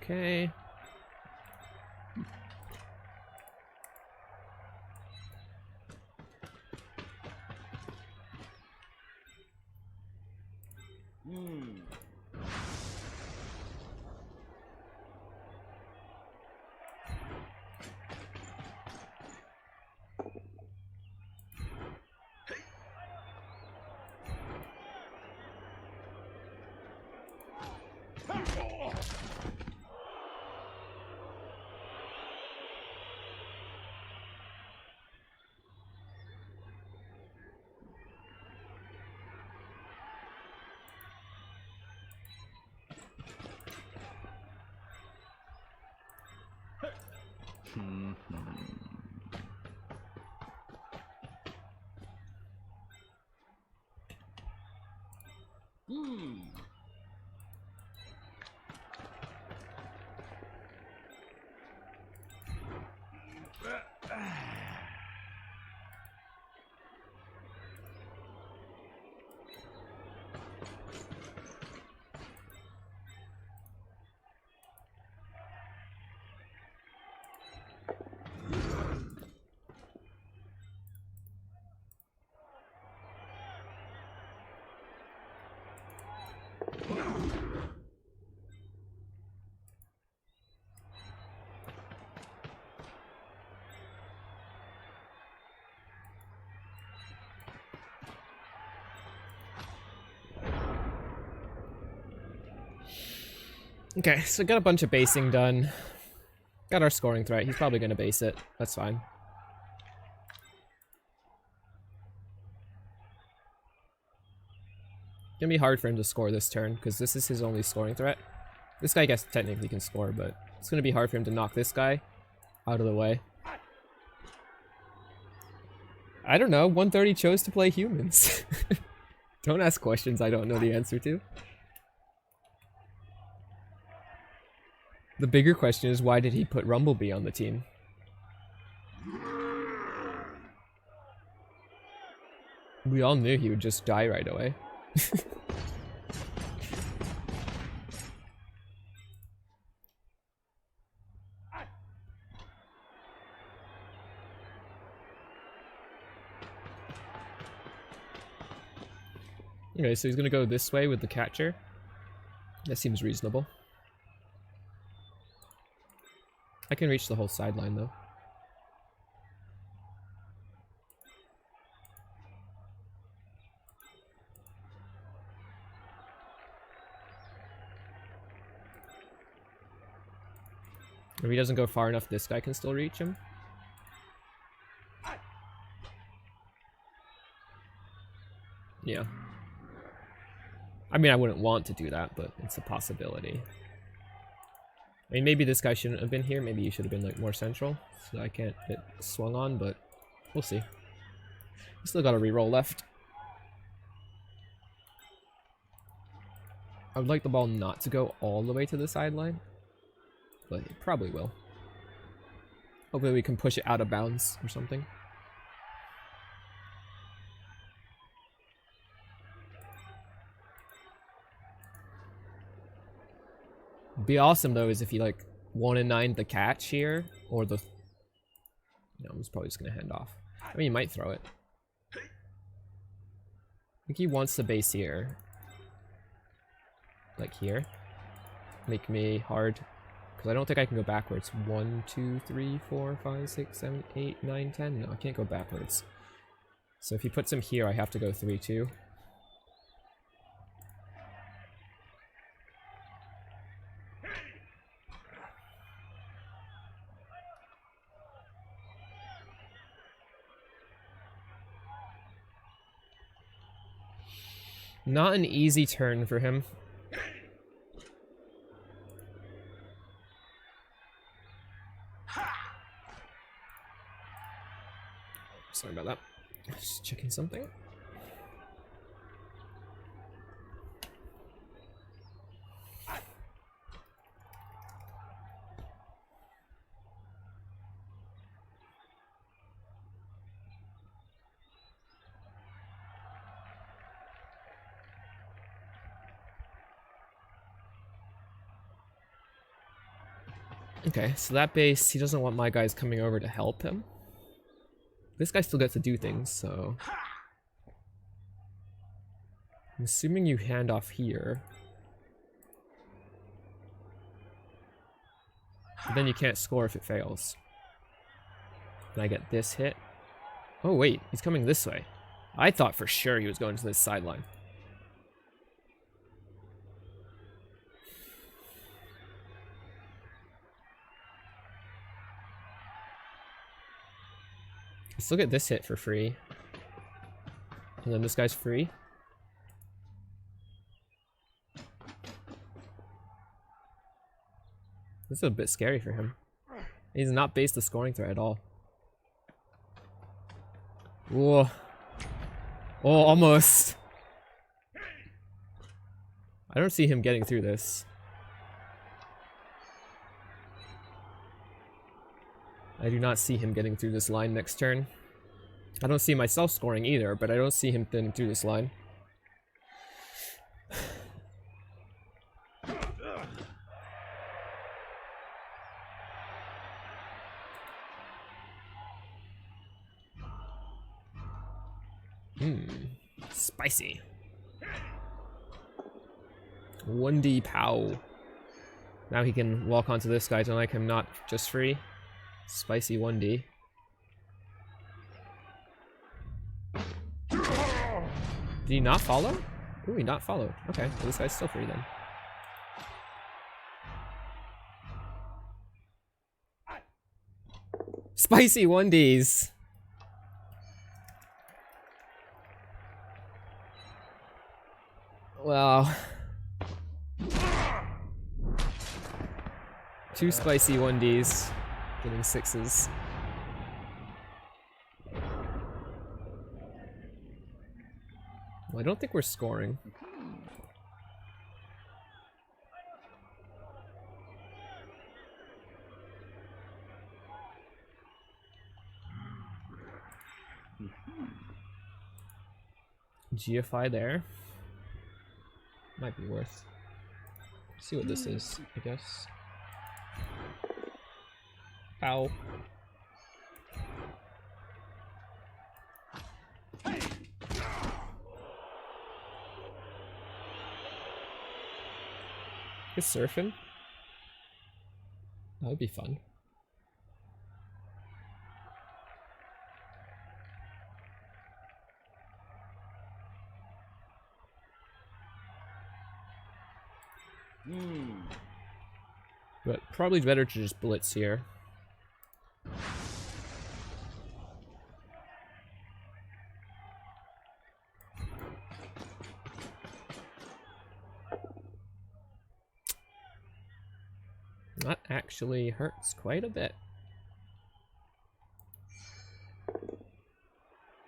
Okay. Okay, so got a bunch of basing done. Got our scoring threat. He's probably gonna base it. That's fine. Gonna be hard for him to score this turn, because this is his only scoring threat. This guy, I guess, technically can score, but it's gonna be hard for him to knock this guy out of the way. I don't know, 130 chose to play humans. Don't ask questions I don't know the answer to. The bigger question is, why did he put Rumblebee on the team? We all knew he would just die right away. Okay, so he's gonna go this way with the catcher. That seems reasonable. I can reach the whole sideline though. If he doesn't go far enough, this guy can still reach him. Yeah. I mean, I wouldn't want to do that, but it's a possibility. I mean, maybe this guy shouldn't have been here. Maybe he should have been, like, more central, so I can't get swung on, but we'll see. Still got a reroll left. I would like the ball not to go all the way to the sideline, but it probably will. Hopefully we can push it out of bounds or something. Be awesome though is if he like 1-9 the catch here, or the... No, I'm probably just gonna hand off. I mean, he might throw it. I think he wants the base here. Like here. Make me hard. Because I don't think I can go backwards. 1, 2, 3, 4, 5, 6, 7, 8, 9, 10. No, I can't go backwards. So if he puts him here, I have to go 3, 2. Not an easy turn for him. Sorry about that. Just checking something. Okay, so that base, he doesn't want my guys coming over to help him. This guy still gets to do things, so... I'm assuming you hand off here. But then you can't score if it fails. And I get this hit. Oh wait, he's coming this way. I thought for sure he was going to this sideline. I still get this hit for free. And then this guy's free. This is a bit scary for him. He's not based the scoring threat at all. Whoa. Oh, almost. I don't see him getting through this. I do not see him getting through this line next turn. I don't see myself scoring either, but I don't see him getting through this line. Spicy. 1D pow. Now he can walk onto this guy to like him not just free. Spicy 1D. Did he not follow? Ooh, he not followed. Okay, well, this guy's still free then. Spicy 1Ds. Wow. 2 spicy 1Ds. Getting 6s. Well, I don't think we're scoring. GFI there. Might be worth. See what this is, I guess. Ow. Is surfing? That would be fun. But probably better to just blitz here. That actually hurts quite a bit.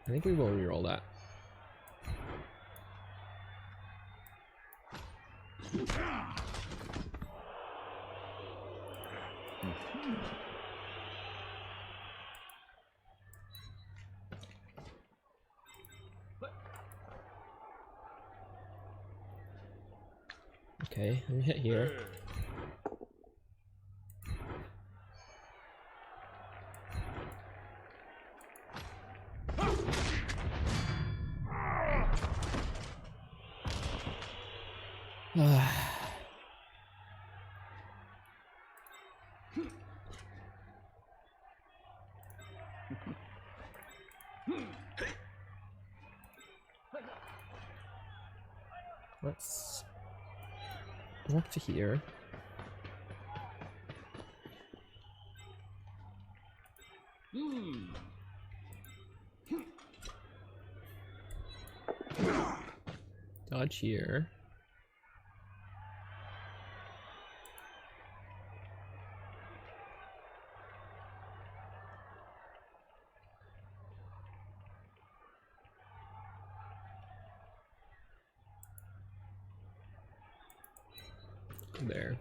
I think we will reroll that. Okay, let me hit here. Let's walk to here. Dodge here. There.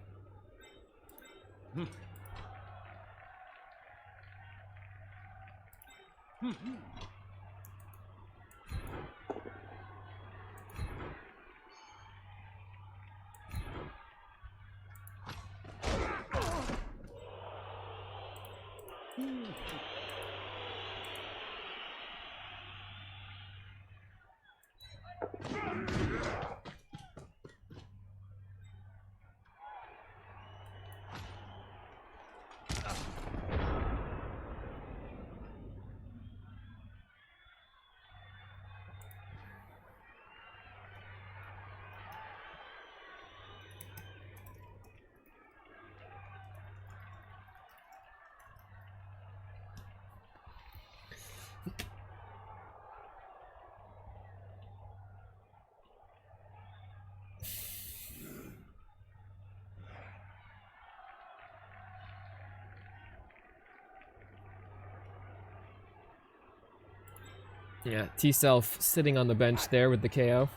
Yeah, T-Self sitting on the bench there with the KO.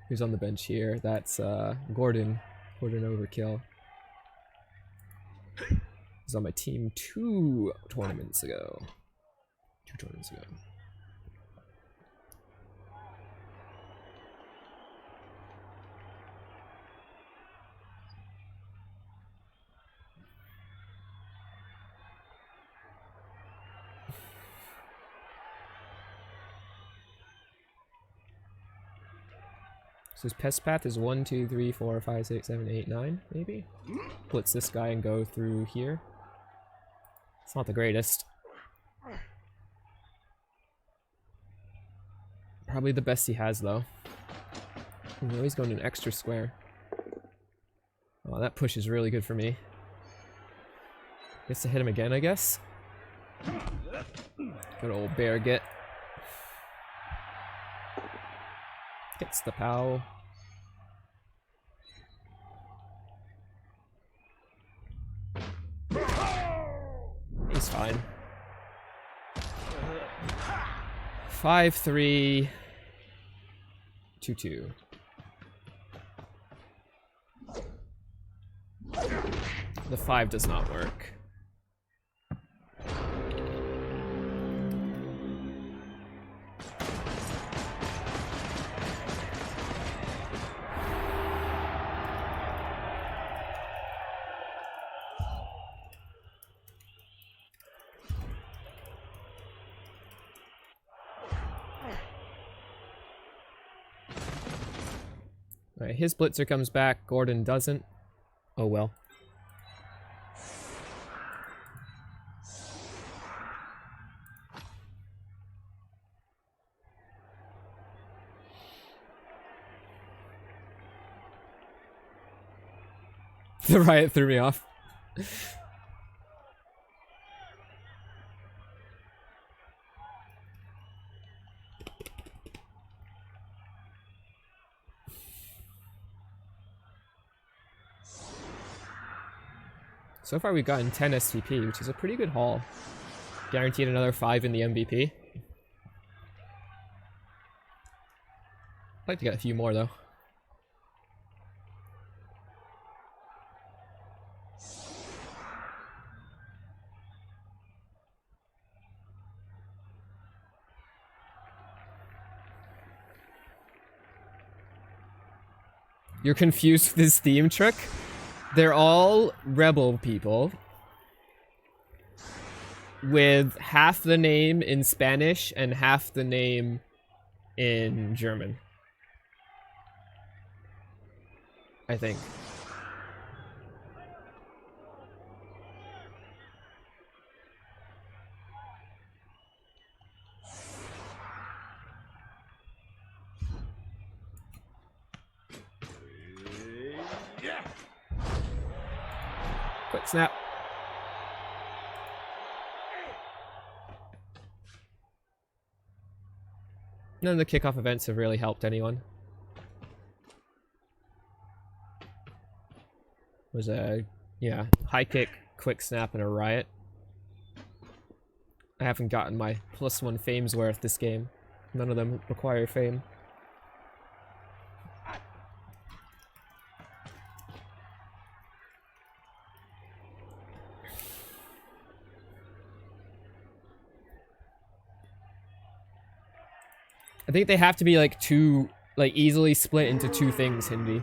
Who's on the bench here? That's Gordon. Gordon Overkill. He's on my team 2 tournaments ago. 2 tournaments ago. So his pest path is 1, 2, 3, 4, 5, 6, 7, 8, 9, maybe? Blitz this guy and go through here. It's not the greatest. Probably the best he has, though. Oh, he's going to an extra square. Oh, that push is really good for me. Gets to hit him again, I guess. Good old bear get. Gets the POW. He's fine. 5-3 2-2. The 5 does not work. Alright, his blitzer comes back, Gordon doesn't. Oh well. The riot threw me off. So far we've gotten 10 SVP, which is a pretty good haul. Guaranteed another 5 in the MVP. I'd like to get a few more though. You're confused with this theme trick? They're all Rebbl people with half the name in Spanish and half the name in German. I think. Quick snap. None of the kickoff events have really helped anyone. Was a, yeah, high kick, quick snap, and a riot. I haven't gotten my +1 fame's worth this game. None of them require fame. I think they have to be like easily split into two things, Hindi.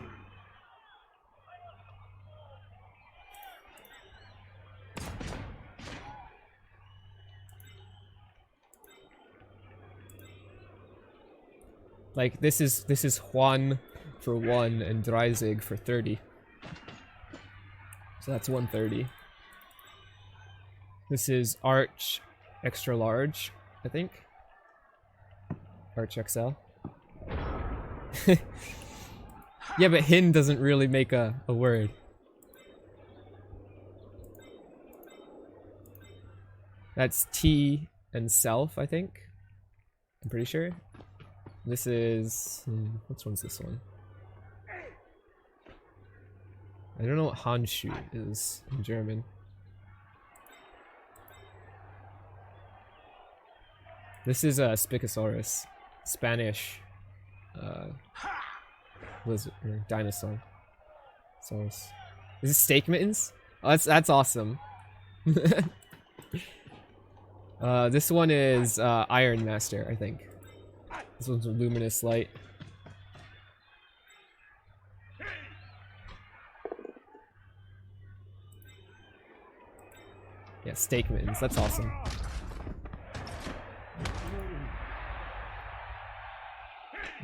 Like this is Juan for 1 and Dreizig for 30. So that's 130. This is Arch extra large, I think. Arch XL. Yeah, but Hin doesn't really make a word. That's T and self, I think. I'm pretty sure. This is... which one's this one? I don't know what Hanshu is in German. This is a Spicosaurus. Spanish lizard or dinosaur. Is this steak mittens? Oh, that's awesome. This one is Iron Master, I think. This one's a luminous light. Yeah, steak mittens. That's awesome.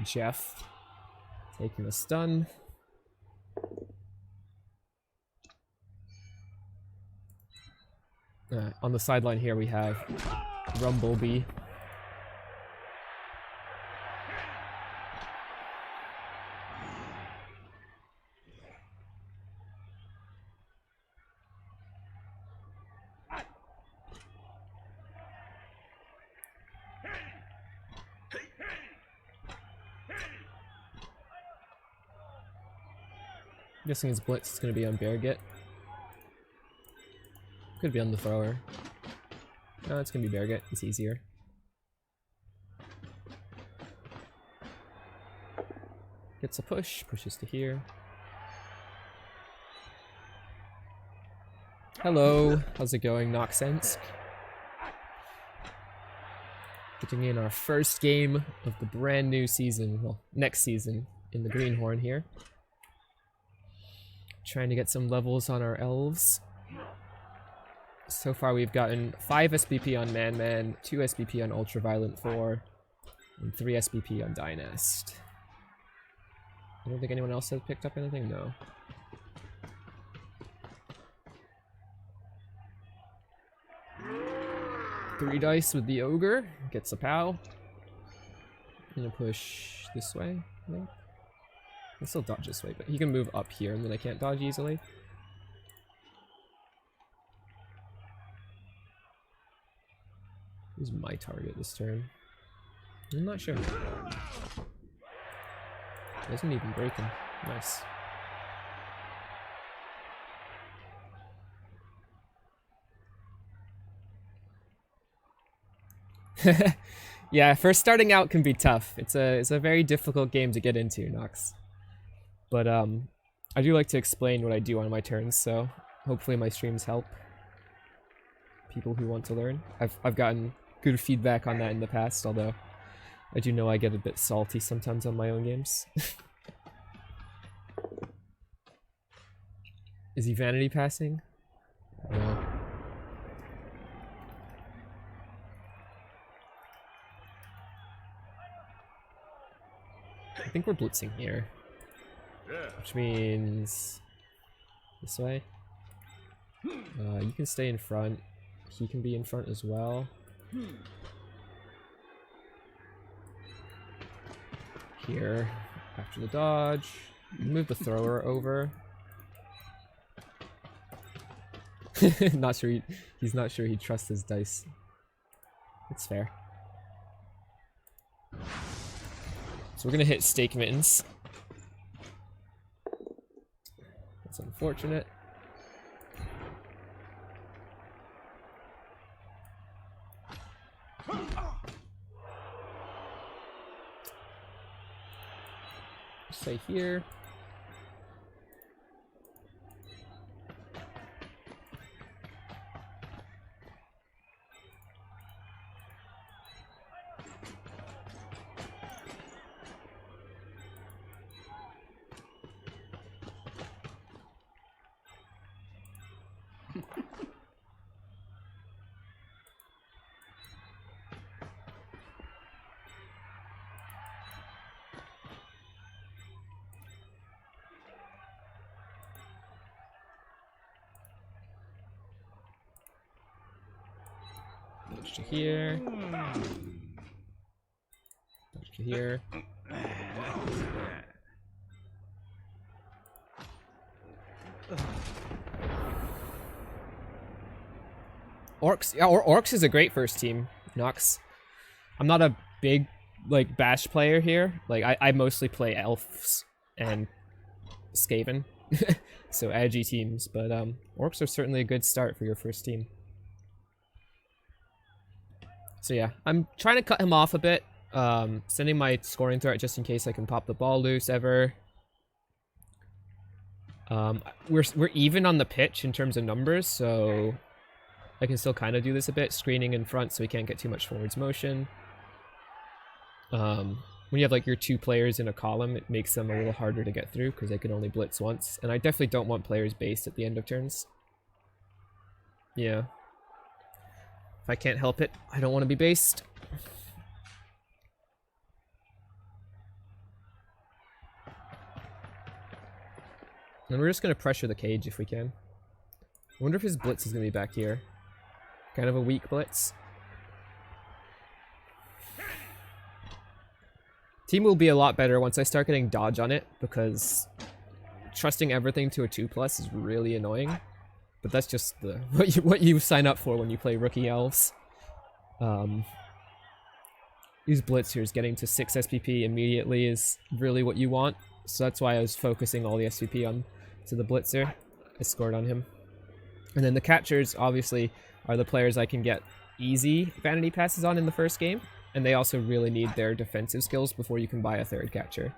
Jeff taking a stun. On the sideline here we have Rumblebee. I'm guessing his blitz is going to be on Bearget. Could be on the thrower. No, it's going to be Bearget. It's easier. Gets a push. Pushes to here. Hello. How's it going, Noxensk? Getting in our first game of the brand new season. Well, next season in the Greenhorn here. Trying to get some levels on our elves. So far we've gotten 5 SBP on Man, 2 SBP on Ultraviolent 4, and 3 SBP on Dynast. I don't think anyone else has picked up anything, no. Three dice with the ogre, gets a POW. I'm gonna push this way, I think. I can still dodge this way, but he can move up here and then I can't dodge easily. Who's my target this turn? I'm not sure. Doesn't even break him. Nice. Yeah, first starting out can be tough. It's a very difficult game to get into, Nox. But I do like to explain what I do on my turns, so hopefully my streams help people who want to learn. I've gotten good feedback on that in the past, although I do know I get a bit salty sometimes on my own games. Is he vanity passing? No. I think we're blitzing here. Which means this way. You can stay in front. He can be in front as well. Here, after the dodge. Move the thrower over. Not sure he's not sure he trusts his dice. It's fair. So we're gonna hit stake mittens. That's unfortunate. Stay here. Touch to here. Touch to here. Orcs, yeah, Orcs is a great first team, Nox. I'm not a big, like, Bash player here. Like, I mostly play Elves and Skaven. So edgy teams, but Orcs are certainly a good start for your first team. So yeah, I'm trying to cut him off a bit. Sending my scoring threat just in case I can pop the ball loose ever. We're even on the pitch in terms of numbers, so I can still kind of do this a bit, screening in front so we can't get too much forwards motion. When you have like your two players in a column, it makes them a little harder to get through because they can only blitz once. And I definitely don't want players based at the end of turns. Yeah. If I can't help it, I don't want to be based. And we're just going to pressure the cage if we can. I wonder if his blitz is going to be back here. Kind of a weak blitz. Team will be a lot better once I start getting dodge on it, because trusting everything to a 2+ is really annoying. But that's just the what you sign up for when you play rookie elves. These blitzers getting to 6 SPP immediately is really what you want. So that's why I was focusing all the SPP on to the blitzer. I scored on him. And then the catchers obviously are the players I can get easy vanity passes on in the first game. And they also really need their defensive skills before you can buy a third catcher.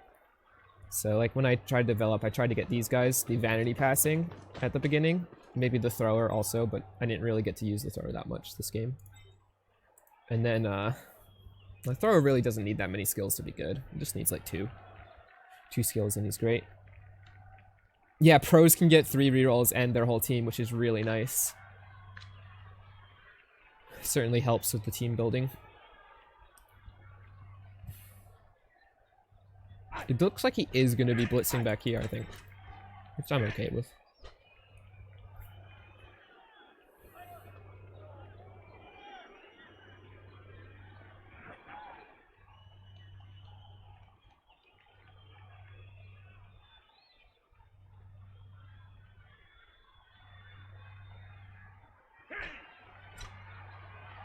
So like when I tried to develop, I tried to get these guys the vanity passing at the beginning. Maybe the thrower also, but I didn't really get to use the thrower that much this game. And then the thrower really doesn't need that many skills to be good. It just needs like 2 skills and he's great. Yeah, pros can get 3 rerolls and their whole team, which is really nice. Certainly helps with the team building. It looks like he is going to be blitzing back here, I think. Which I'm okay with.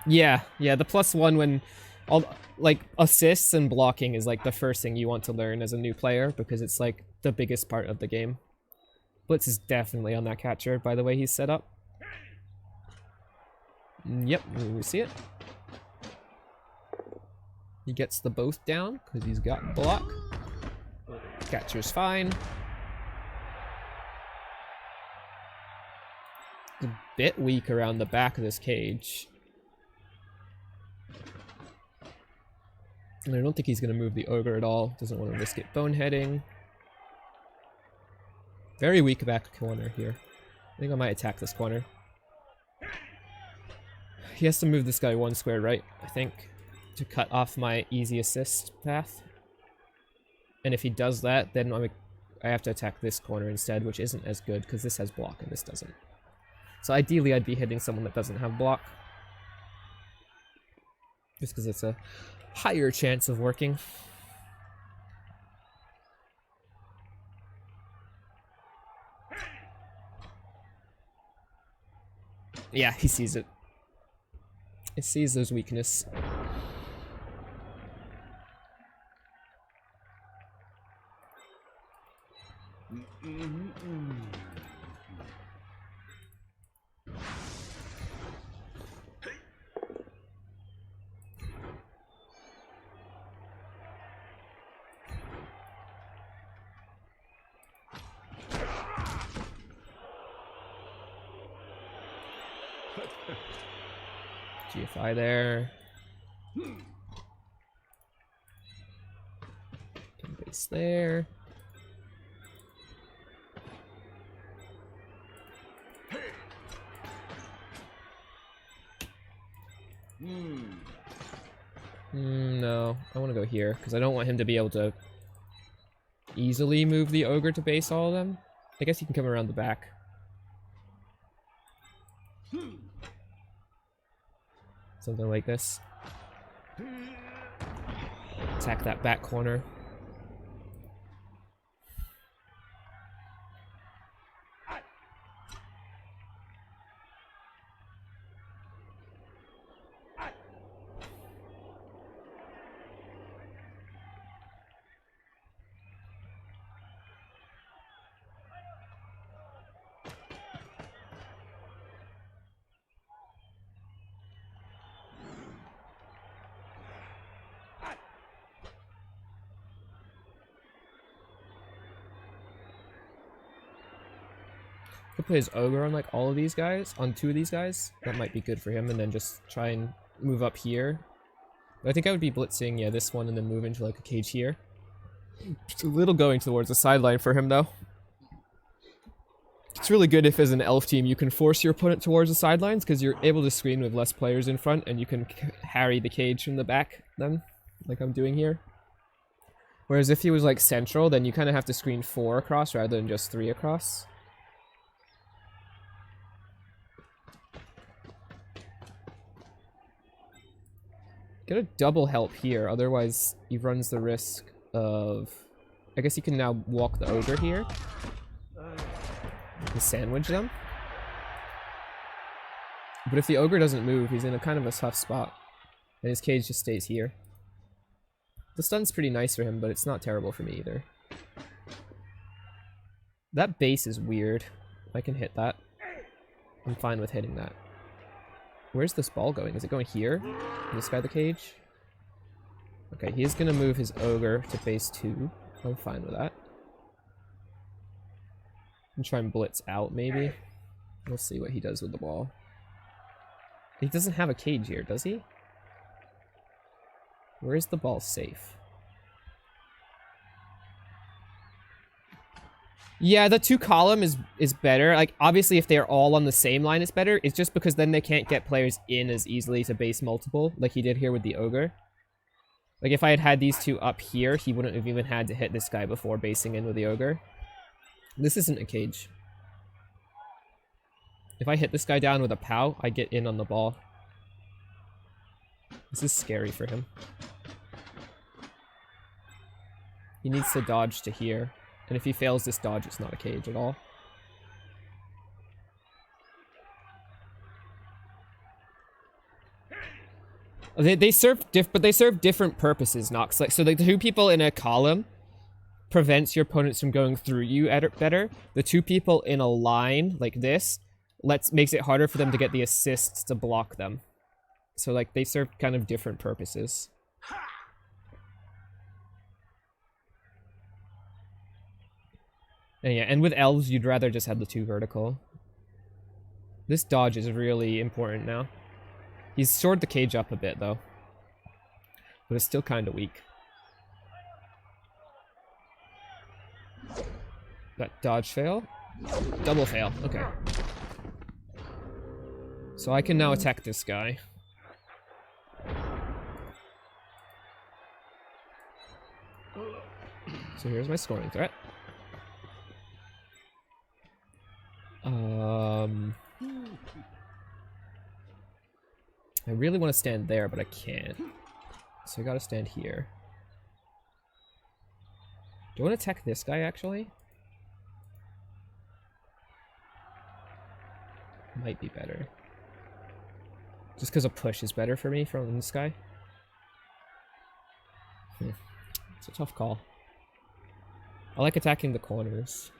Yeah, the +1 when all like assists and blocking is like the first thing you want to learn as a new player because it's like the biggest part of the game. Blitz is definitely on that catcher by the way he's set up. Yep, we see it. He gets the both down because he's got block. Catcher's fine. A bit weak around the back of this cage. And I don't think he's going to move the ogre at all. Doesn't want to risk it boneheading. Very weak back corner here. I think I might attack this corner. He has to move this guy 1 square right, I think, to cut off my easy assist path. And if he does that, then I have to attack this corner instead, which isn't as good because this has block and this doesn't. So ideally I'd be hitting someone that doesn't have block. Just because it's a higher chance of working. Yeah, he sees it. It sees those weakness. GFI there. Can base there. No, I want to go here because I don't want him to be able to easily move the ogre to base all of them. I guess he can come around the back. Something like this. Attack that back corner. Could put his ogre on like all of these guys, on 2 of these guys. That might be good for him, and then just try and move up here. But I think I would be blitzing, yeah, this one and then move into like a cage here. Just a little going towards the sideline for him though. It's really good if as an elf team you can force your opponent towards the sidelines because you're able to screen with less players in front and you can harry the cage from the back then, like I'm doing here. Whereas if he was like central, then you kind of have to screen 4 across rather than just 3 across. Get a double help here, otherwise he runs the risk of... I guess he can now walk the ogre here. And sandwich them. But if the ogre doesn't move, he's in a kind of a tough spot. And his cage just stays here. The stun's pretty nice for him, but it's not terrible for me either. That base is weird. I can hit that. I'm fine with hitting that. Where's this ball going? Is it going here? This guy the cage? Okay, he's gonna move his ogre to base 2. I'm fine with that. And try and blitz out, maybe. We'll see what he does with the ball. He doesn't have a cage here, does he? Where is the ball safe? Yeah, the 2 column is better. Like, obviously, if they're all on the same line, it's better. It's just because then they can't get players in as easily to base multiple, like he did here with the ogre. Like, if I had had these two up here, he wouldn't have even had to hit this guy before basing in with the ogre. This isn't a cage. If I hit this guy down with a POW, I get in on the ball. This is scary for him. He needs to dodge to here. And if he fails this dodge, it's not a cage at all. They serve different purposes, Nox. Like, so the two people in a column prevents your opponents from going through you better. The two people in a line like this makes it harder for them to get the assists to block them. So like they serve kind of different purposes. And yeah, and with elves, you'd rather just have the two vertical. This dodge is really important now. He's shored the cage up a bit, though. But it's still kind of weak. That dodge fail. Double fail. Okay. So I can now attack this guy. So here's my scoring threat. I really want to stand there, but I can't. So I gotta stand here. Do I want to attack this guy, actually? Might be better. Just because a push is better for me from this guy. It's a tough call. I like attacking the corners.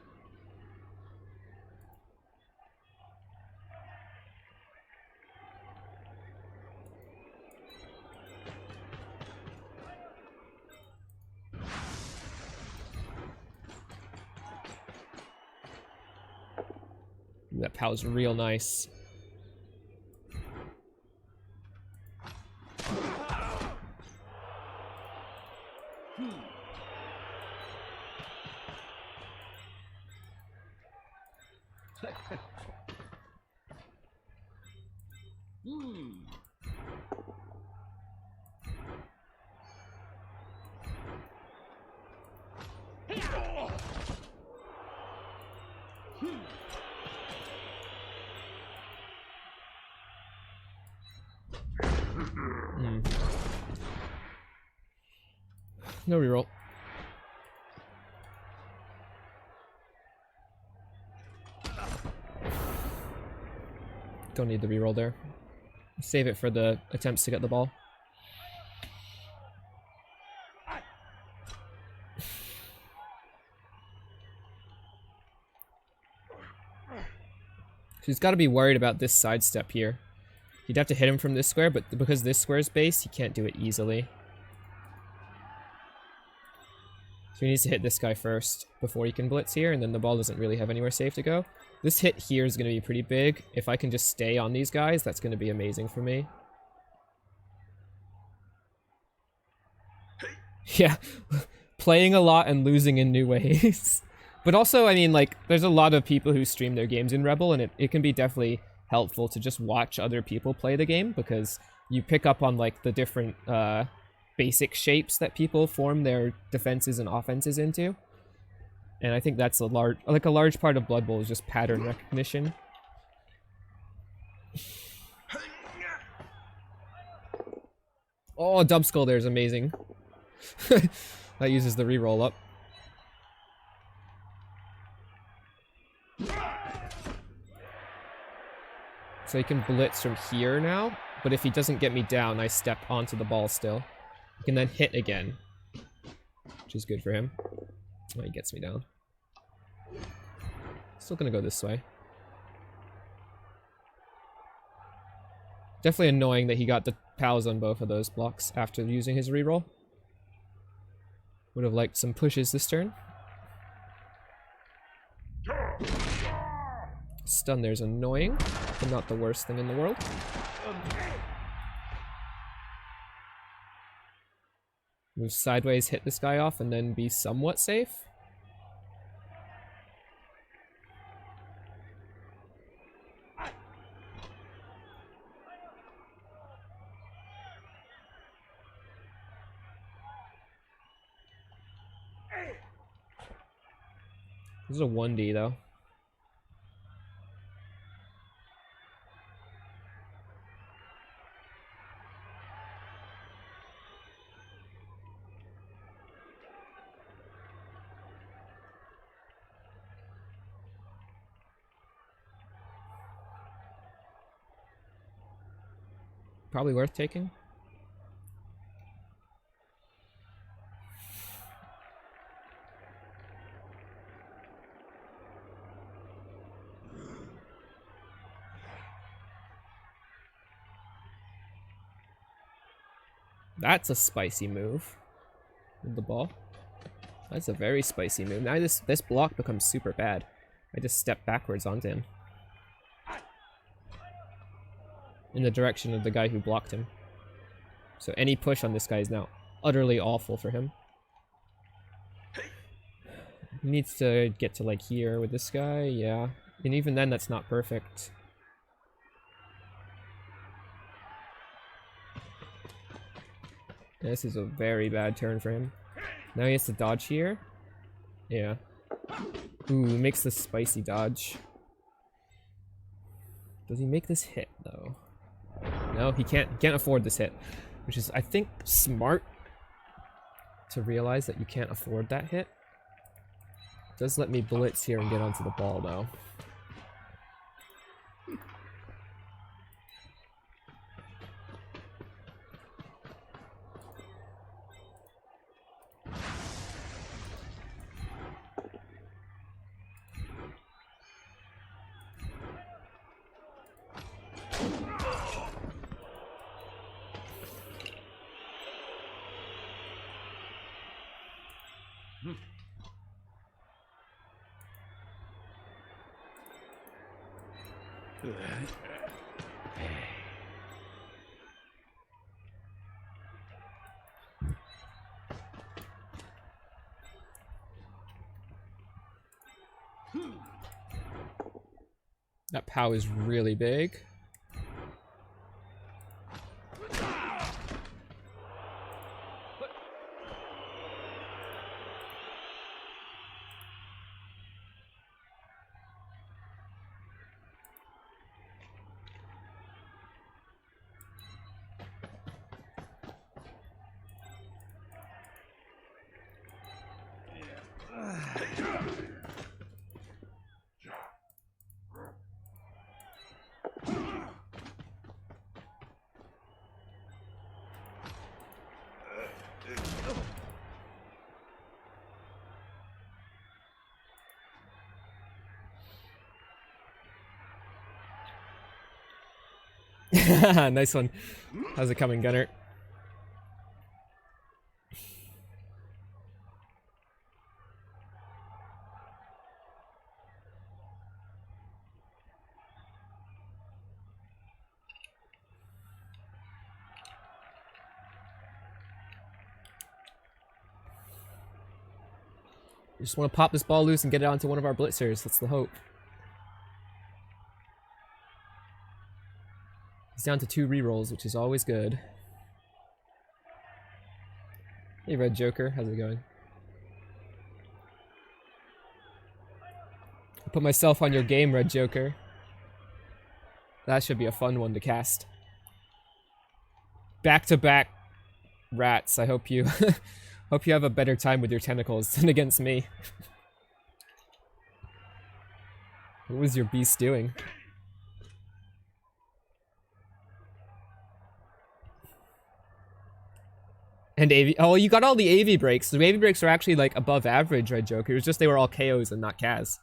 That POW's real nice. No reroll. Don't need the reroll there. Save it for the attempts to get the ball. He's got to be worried about this sidestep here. He'd have to hit him from this square, but because this square is based, he can't do it easily. So he needs to hit this guy first before he can blitz here, and then the ball doesn't really have anywhere safe to go. This hit here is going to be pretty big. If I can just stay on these guys, that's going to be amazing for me. Yeah, playing a lot and losing in new ways. But also, I mean, like, there's a lot of people who stream their games in Rebbl, and it can be definitely helpful to just watch other people play the game, because you pick up on, like, the different basic shapes that people form their defenses and offenses into. And I think that's a large part of Blood Bowl is just pattern recognition. Oh, Dub Skull there is amazing. That uses the reroll up. So he can blitz from here now, but if he doesn't get me down, I step onto the ball still. He can then hit again, which is good for him. Oh, he gets me down. Still gonna go this way. Definitely annoying that he got the POWs on both of those blocks after using his reroll. Would have liked some pushes this turn. Stun there's annoying, but not the worst thing in the world. Move sideways, hit this guy off, and then be somewhat safe. This is a 1D though. Probably worth taking. That's a spicy move. With the ball. That's a very spicy move. Now this block becomes super bad. I just step backwards onto him. In the direction of the guy who blocked him. So any push on this guy is now utterly awful for him. He needs to get to like here with this guy, yeah. And even then that's not perfect. This is a very bad turn for him. Now he has to dodge here. Yeah. Ooh, he makes this spicy dodge. Does he make this hit though? No, he can't afford this hit. Which is, I think, smart to realize that you can't afford that hit. It does let me blitz here and get onto the ball though. That POW is really big. Nice one. How's it coming, Gunner? We just want to pop this ball loose and get it onto one of our blitzers. That's the hope. He's down to 2 rerolls, which is always good. Hey, Red Joker. How's it going? I put myself on your game, Red Joker. That should be a fun one to cast. Back-to-back rats. I hope you hope you have a better time with your tentacles than against me. What was your beast doing? And AV. Oh, you got all the AV breaks. The AV breaks are actually like above average, Red Joker. It was just they were all KOs and not Kaz.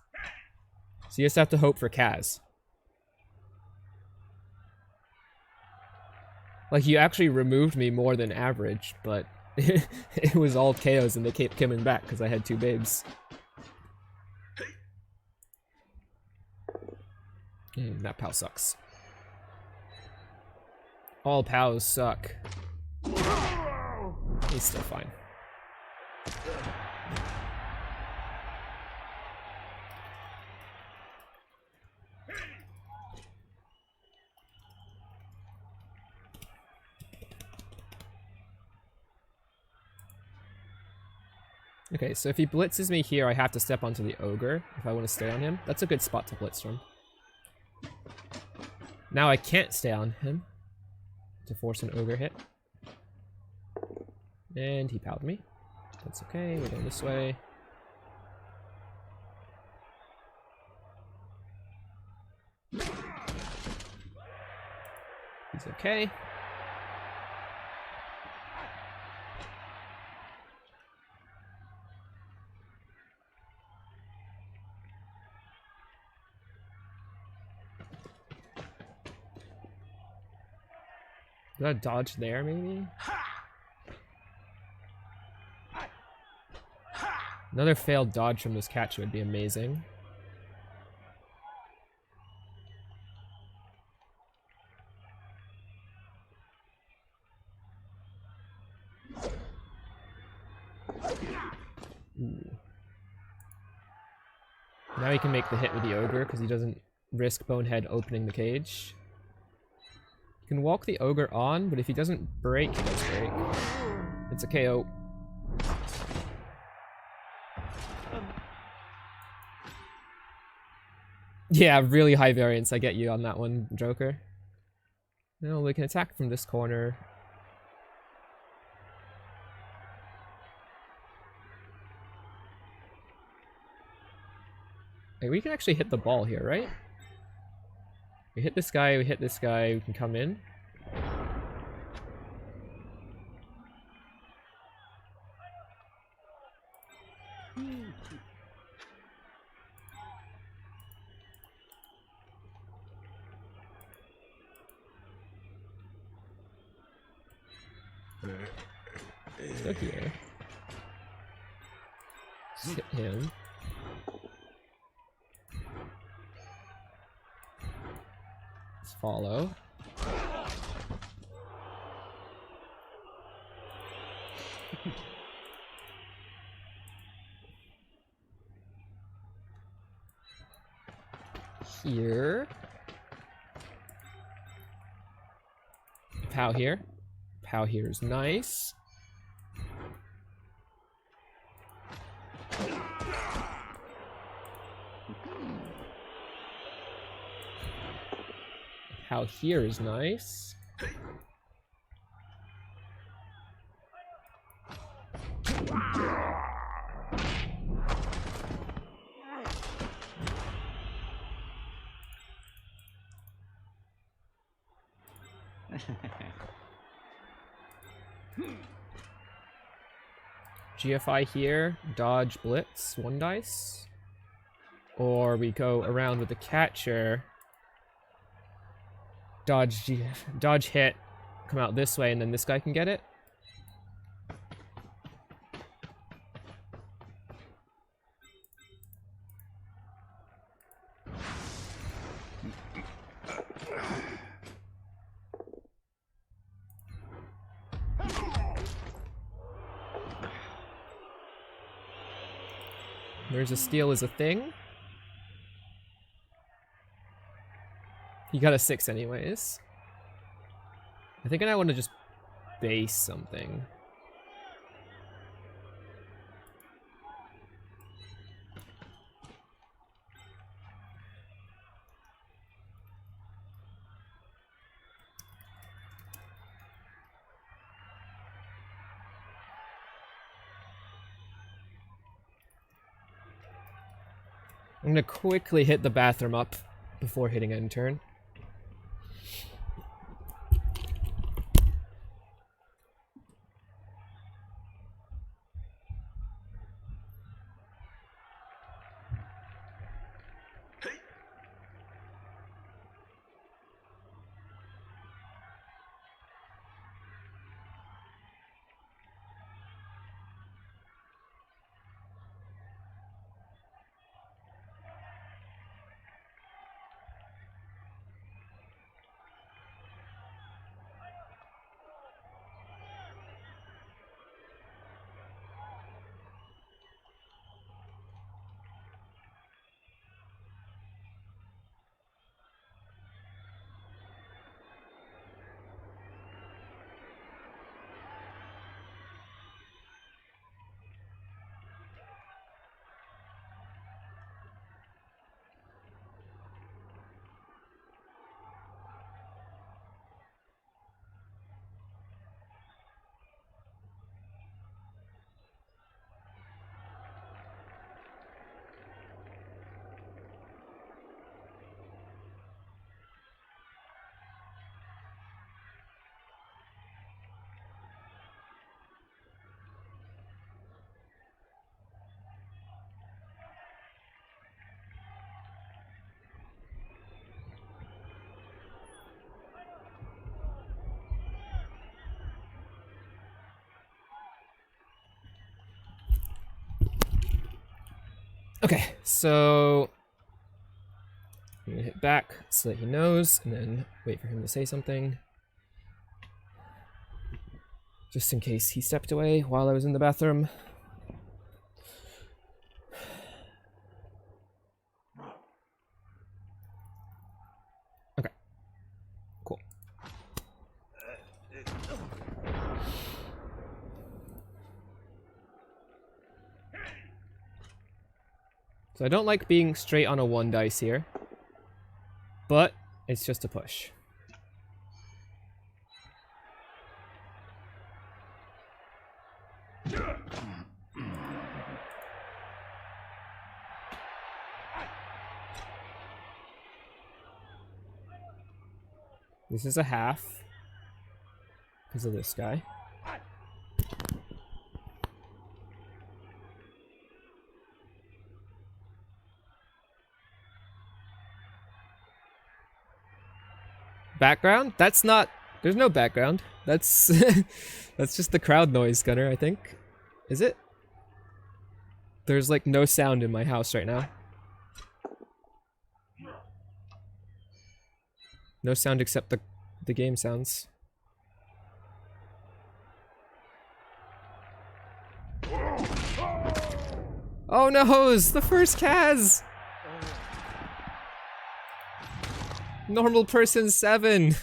So you just have to hope for Kaz. Like, you actually removed me more than average, but it was all KOs and they kept coming back because I had 2 babes. That POW sucks. All POWs suck. He's still fine. Okay, so if he blitzes me here, I have to step onto the ogre if I want to stay on him. That's a good spot to blitz from. Now I can't stay on him to force an ogre hit. And he powed me. That's okay, we're going this way. He's okay. Did I dodge there, maybe? Another failed dodge from this catcher would be amazing. Ooh. Now he can make the hit with the ogre because he doesn't risk Bonehead opening the cage. You can walk the ogre on, but if he doesn't break, he does break. It's a KO. Yeah, really high variance. I get you on that one, Joker. No, we can attack from this corner. Hey, we can actually hit the ball here, right? We hit this guy, we can come in. So here. Let's hit him. Let's follow. Here. Pow here. Pow here is nice. Pow here is nice. GFI here, dodge blitz, 1 dice. Or we go around with the catcher, dodge hit, come out this way, and then this guy can get it. There's a steal is a thing. He got a 6 anyways. I think I want to just base something. I'm gonna quickly hit the bathroom up before hitting end turn. Okay, so I'm gonna hit back so that he knows, and then wait for him to say something. Just in case he stepped away while I was in the bathroom. Okay, cool. So I don't like being straight on a 1 dice here, but it's just a push. This is a half because of this guy. Background? That's not... There's no background. That's... that's just the crowd noise, Gunner, I think. Is it? There's like no sound in my house right now. No sound except the game sounds. Oh no, it's the first Kaz! Normal person 7!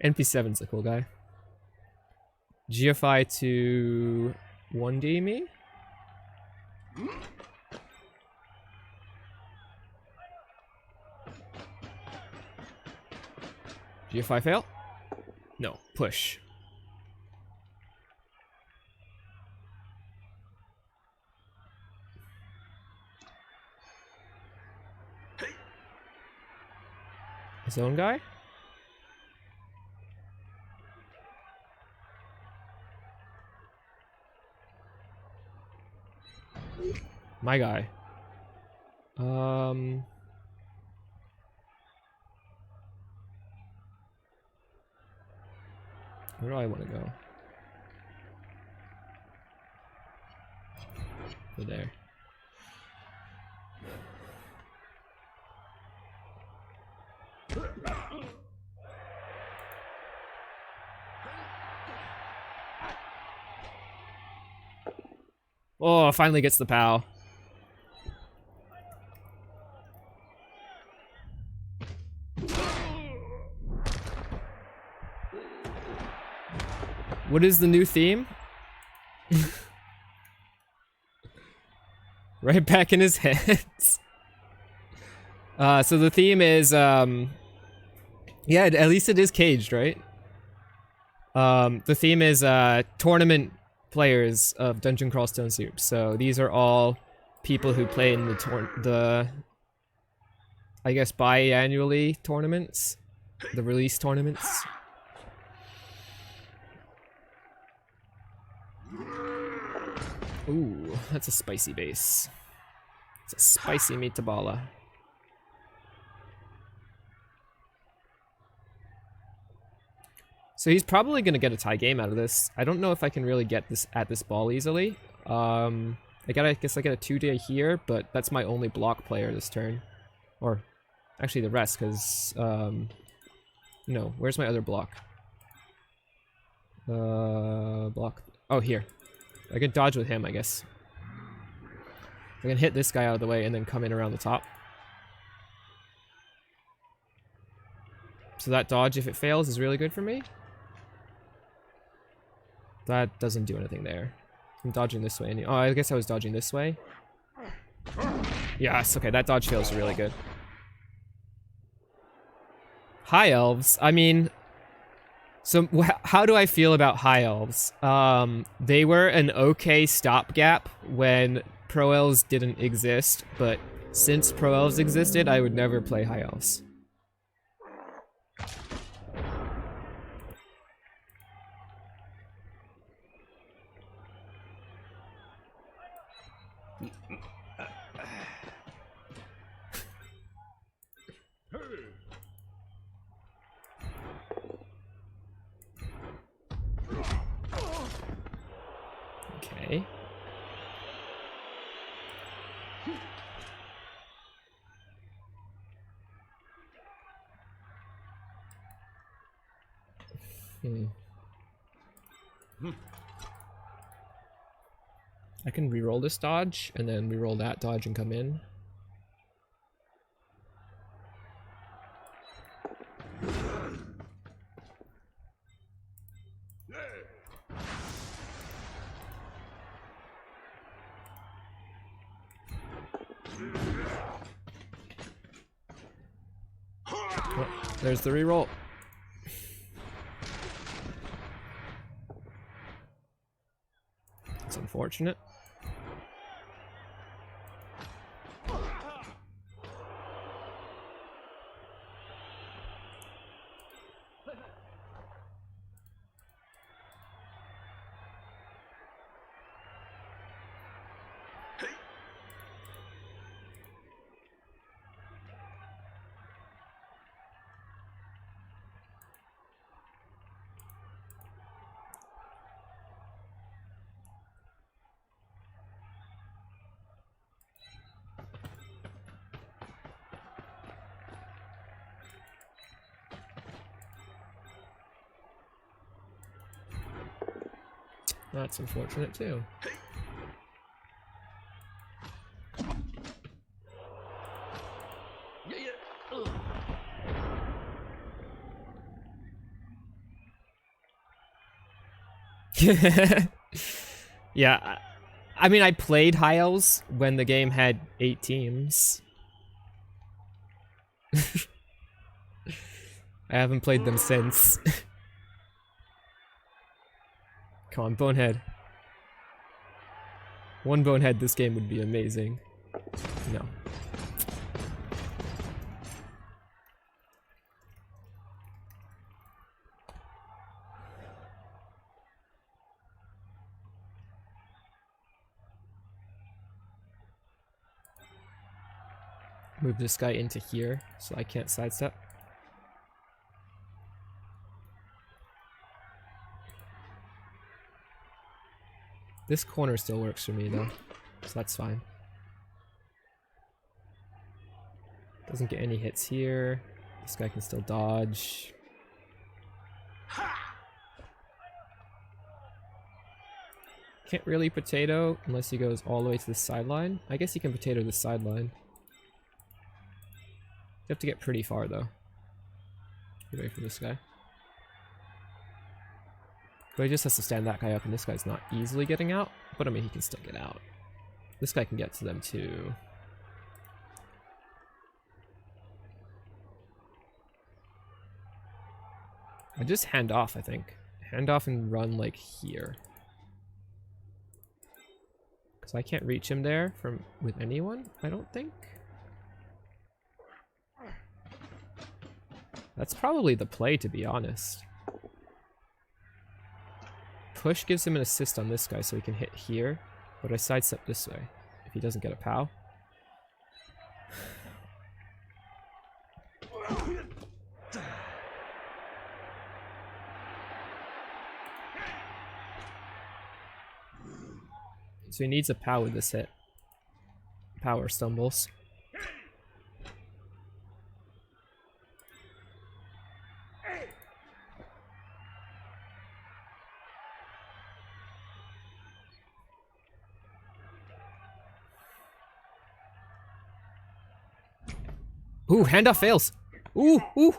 NP7's a cool guy. GFI to 1D me? GFI fail? No, push. His own guy? My guy. Where do I want to go? Over there. Oh, finally gets the POW. What is the new theme? Right back in his hands. So the theme is, yeah, at least it is caged, right? The theme is, tournament players of Dungeon Crawl Stone Soup. So these are all people who play in the I guess biannually tournaments, the release tournaments. Ooh, that's a spicy base. It's a spicy meatballa. So he's probably gonna get a tie game out of this. I don't know if I can really get this at this ball easily. I guess I get a 2-day here, but that's my only block player this turn. Or, actually the rest, because, no, where's my other block? Block, oh, here. I can dodge with him, I guess. I can hit this guy out of the way and then come in around the top. So that dodge, if it fails, is really good for me. That doesn't do anything there. I'm dodging this way. Oh, I guess I was dodging this way. Yes, okay, that dodge feels really good. High Elves, I mean... So, how do I feel about High Elves? They were an okay stopgap when ProElves didn't exist, but since ProElves existed, I would never play High Elves. Okay. I can reroll this dodge and then reroll that dodge and come in. Oh, there's the reroll. It's unfortunate. That's unfortunate too. Yeah, I mean, I played High Elves when the game had 8 teams. I haven't played them since. Come on, Bonehead. One Bonehead, this game would be amazing. No. Move this guy into here so I can't sidestep. This corner still works for me though, so that's fine. Doesn't get any hits here. This guy can still dodge. Can't really potato unless he goes all the way to the sideline. I guess he can potato the sideline. You have to get pretty far though. Get away from this guy. But he just has to stand that guy up, and this guy's not easily getting out. But I mean, he can still get out. This guy can get to them too. I just hand off, I think. Hand off and run like here. Because I can't reach him there from with anyone, I don't think. That's probably the play, to be honest. Push gives him an assist on this guy so he can hit here, but I sidestep this way if he doesn't get a POW. So he needs a POW with this hit. Power stumbles. Ooh, handoff fails. Ooh, ooh.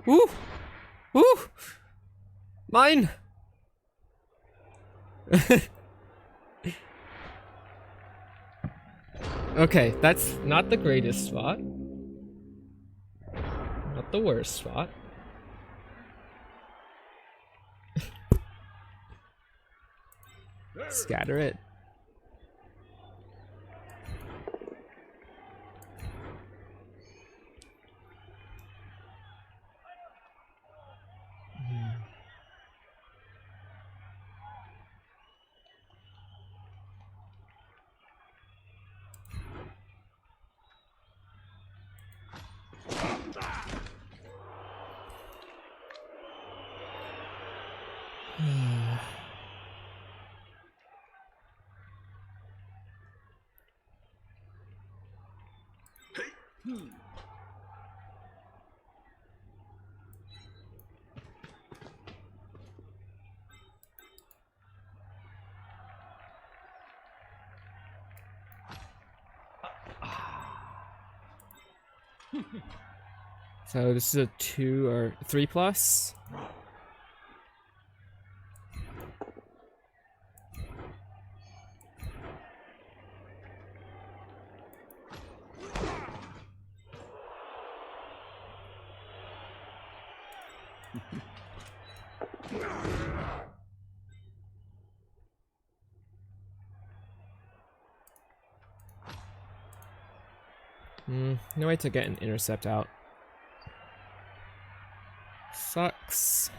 Ooh. Ooh. Mine. Okay, that's not the greatest spot. Not the worst spot. Scatter it. So this is a 2 or 3 plus. No way to get an intercept out. Sucks.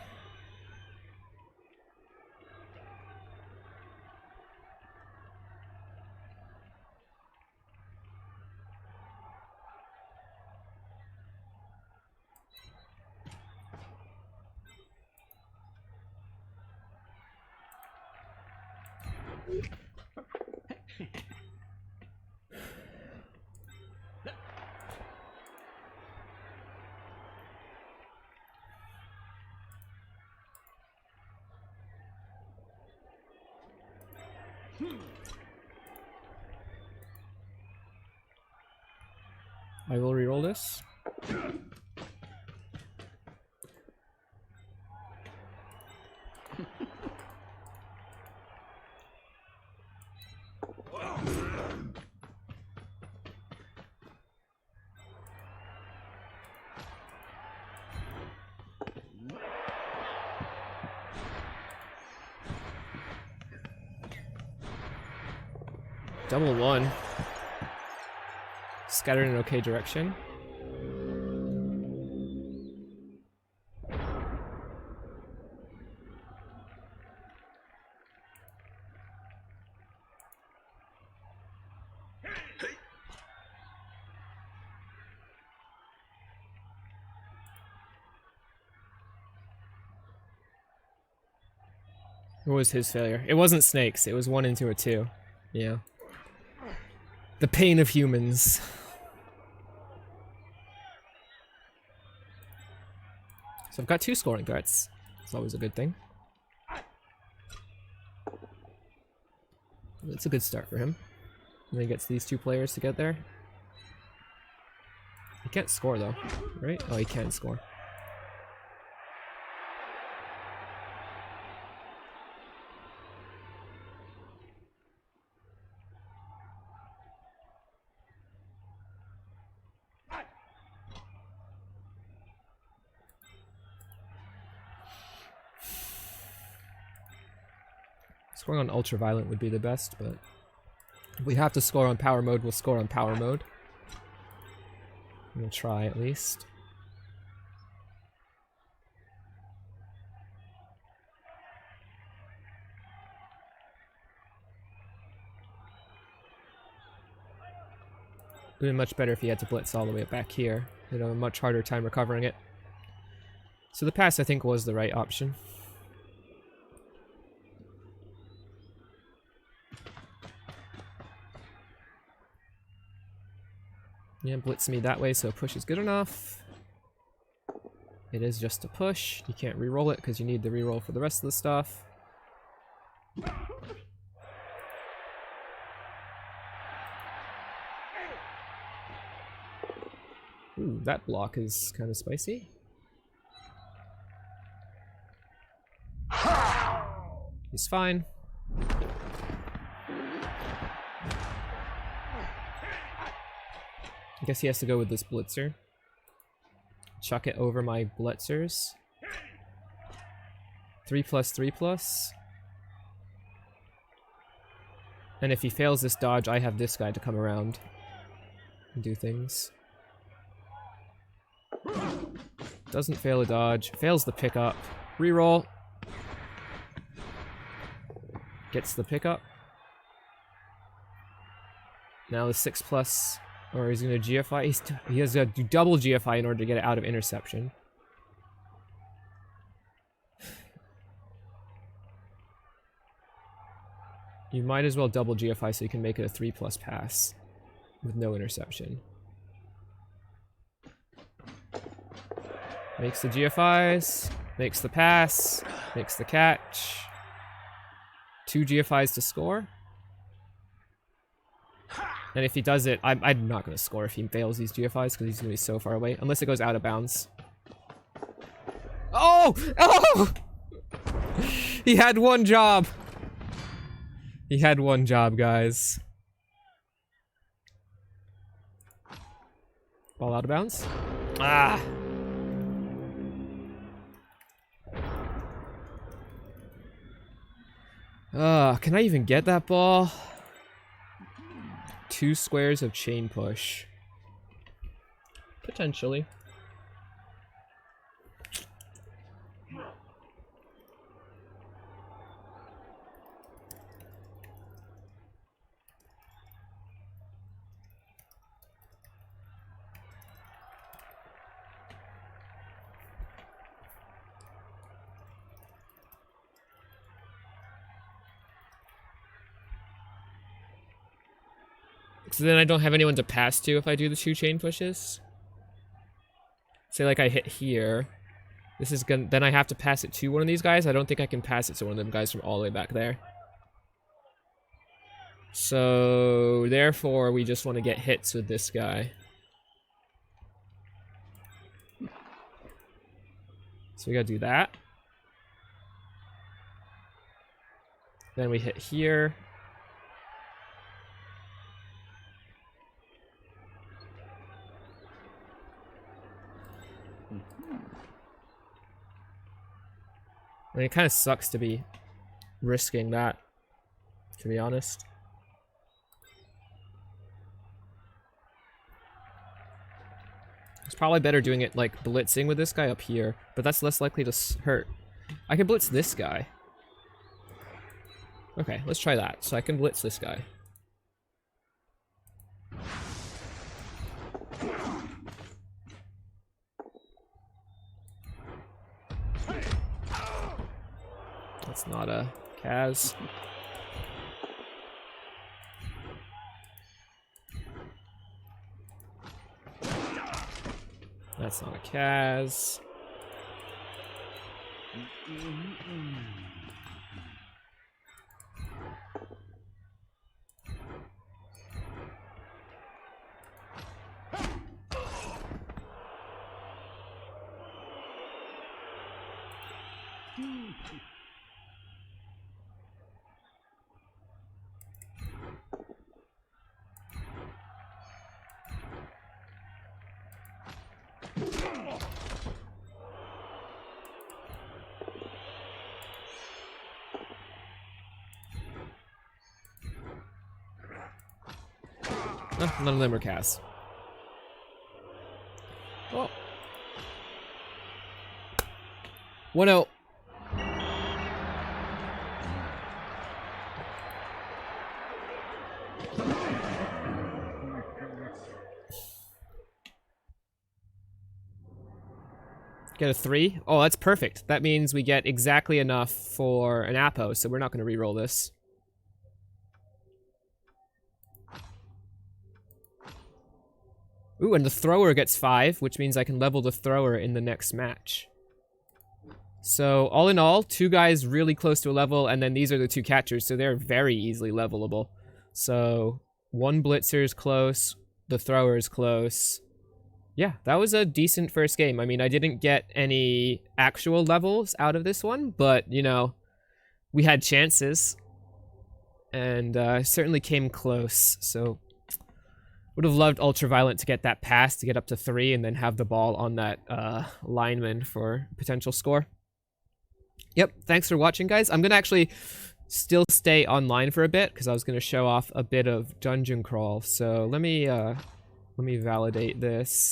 I will reroll this. Double 1. Scattered in an okay direction. What was his failure? It wasn't snakes, it was 1 into a 2. Yeah. The pain of humans. So I've got 2 scoring threats. It's always a good thing. That's a good start for him. And then he gets these 2 players to get there. He can't score though, right? Oh, he can score. Scoring on ultraviolet would be the best, but if we have to score on power mode, we'll score on power mode. We'll try at least. It would be much better if he had to blitz all the way back here. He'd have a much harder time recovering it. So the pass, I think, was the right option. Yeah, blitz me that way, so push is good enough. It is just a push. You can't re-roll it because you need the re-roll for the rest of the stuff. Ooh, that block is kind of spicy. He's fine. I guess he has to go with this blitzer. Chuck it over my blitzers. 3 plus 3 plus. And if he fails this dodge, I have this guy to come around and do things. Doesn't fail a dodge. Fails the pickup. Reroll. Gets the pickup. Now the 6 plus. Or he's going to GFI. He has to do double GFI in order to get it out of interception. You might as well double GFI so you can make it a 3 plus pass with no interception. Makes the GFIs, makes the pass, makes the catch. 2 GFIs to score. And if he does it, I'm not going to score if he fails these GFIs because he's going to be so far away. Unless it goes out of bounds. Oh! Oh! He had one job. He had one job, guys. Ball out of bounds. Ah! Can I even get that ball? 2 squares of chain push. Potentially. So then I don't have anyone to pass to if I do the 2 chain pushes. Say like I hit here. This is gonna, then I have to pass it to one of these guys. I don't think I can pass it to one of them guys from all the way back there. So therefore we just want to get hits with this guy. So we gotta do that. Then we hit here. I mean, it kind of sucks to be risking that, to be honest. It's probably better doing it like blitzing with this guy up here, but that's less likely to hurt. I can blitz this guy. Okay, let's try that. So I can blitz this guy. That's not a Kaz. That's not a Kaz. None of them are Kaz. Oh. 1-0. Get a 3? Oh, that's perfect. That means we get exactly enough for an Apo, so we're not going to re-roll this. Ooh, and the thrower gets 5, which means I can level the thrower in the next match. So, all in all, 2 guys really close to a level, and then these are the 2 catchers, so they're very easily levelable. So, 1 blitzer is close, the thrower is close. Yeah, that was a decent first game. I mean, I didn't get any actual levels out of this one, but, you know, we had chances. And certainly came close, so... Would have loved Ultraviolent to get that pass to get up to 3 and then have the ball on that lineman for potential score. Yep, thanks for watching, guys. I'm going to actually still stay online for a bit because I was going to show off a bit of dungeon crawl. So let me validate this.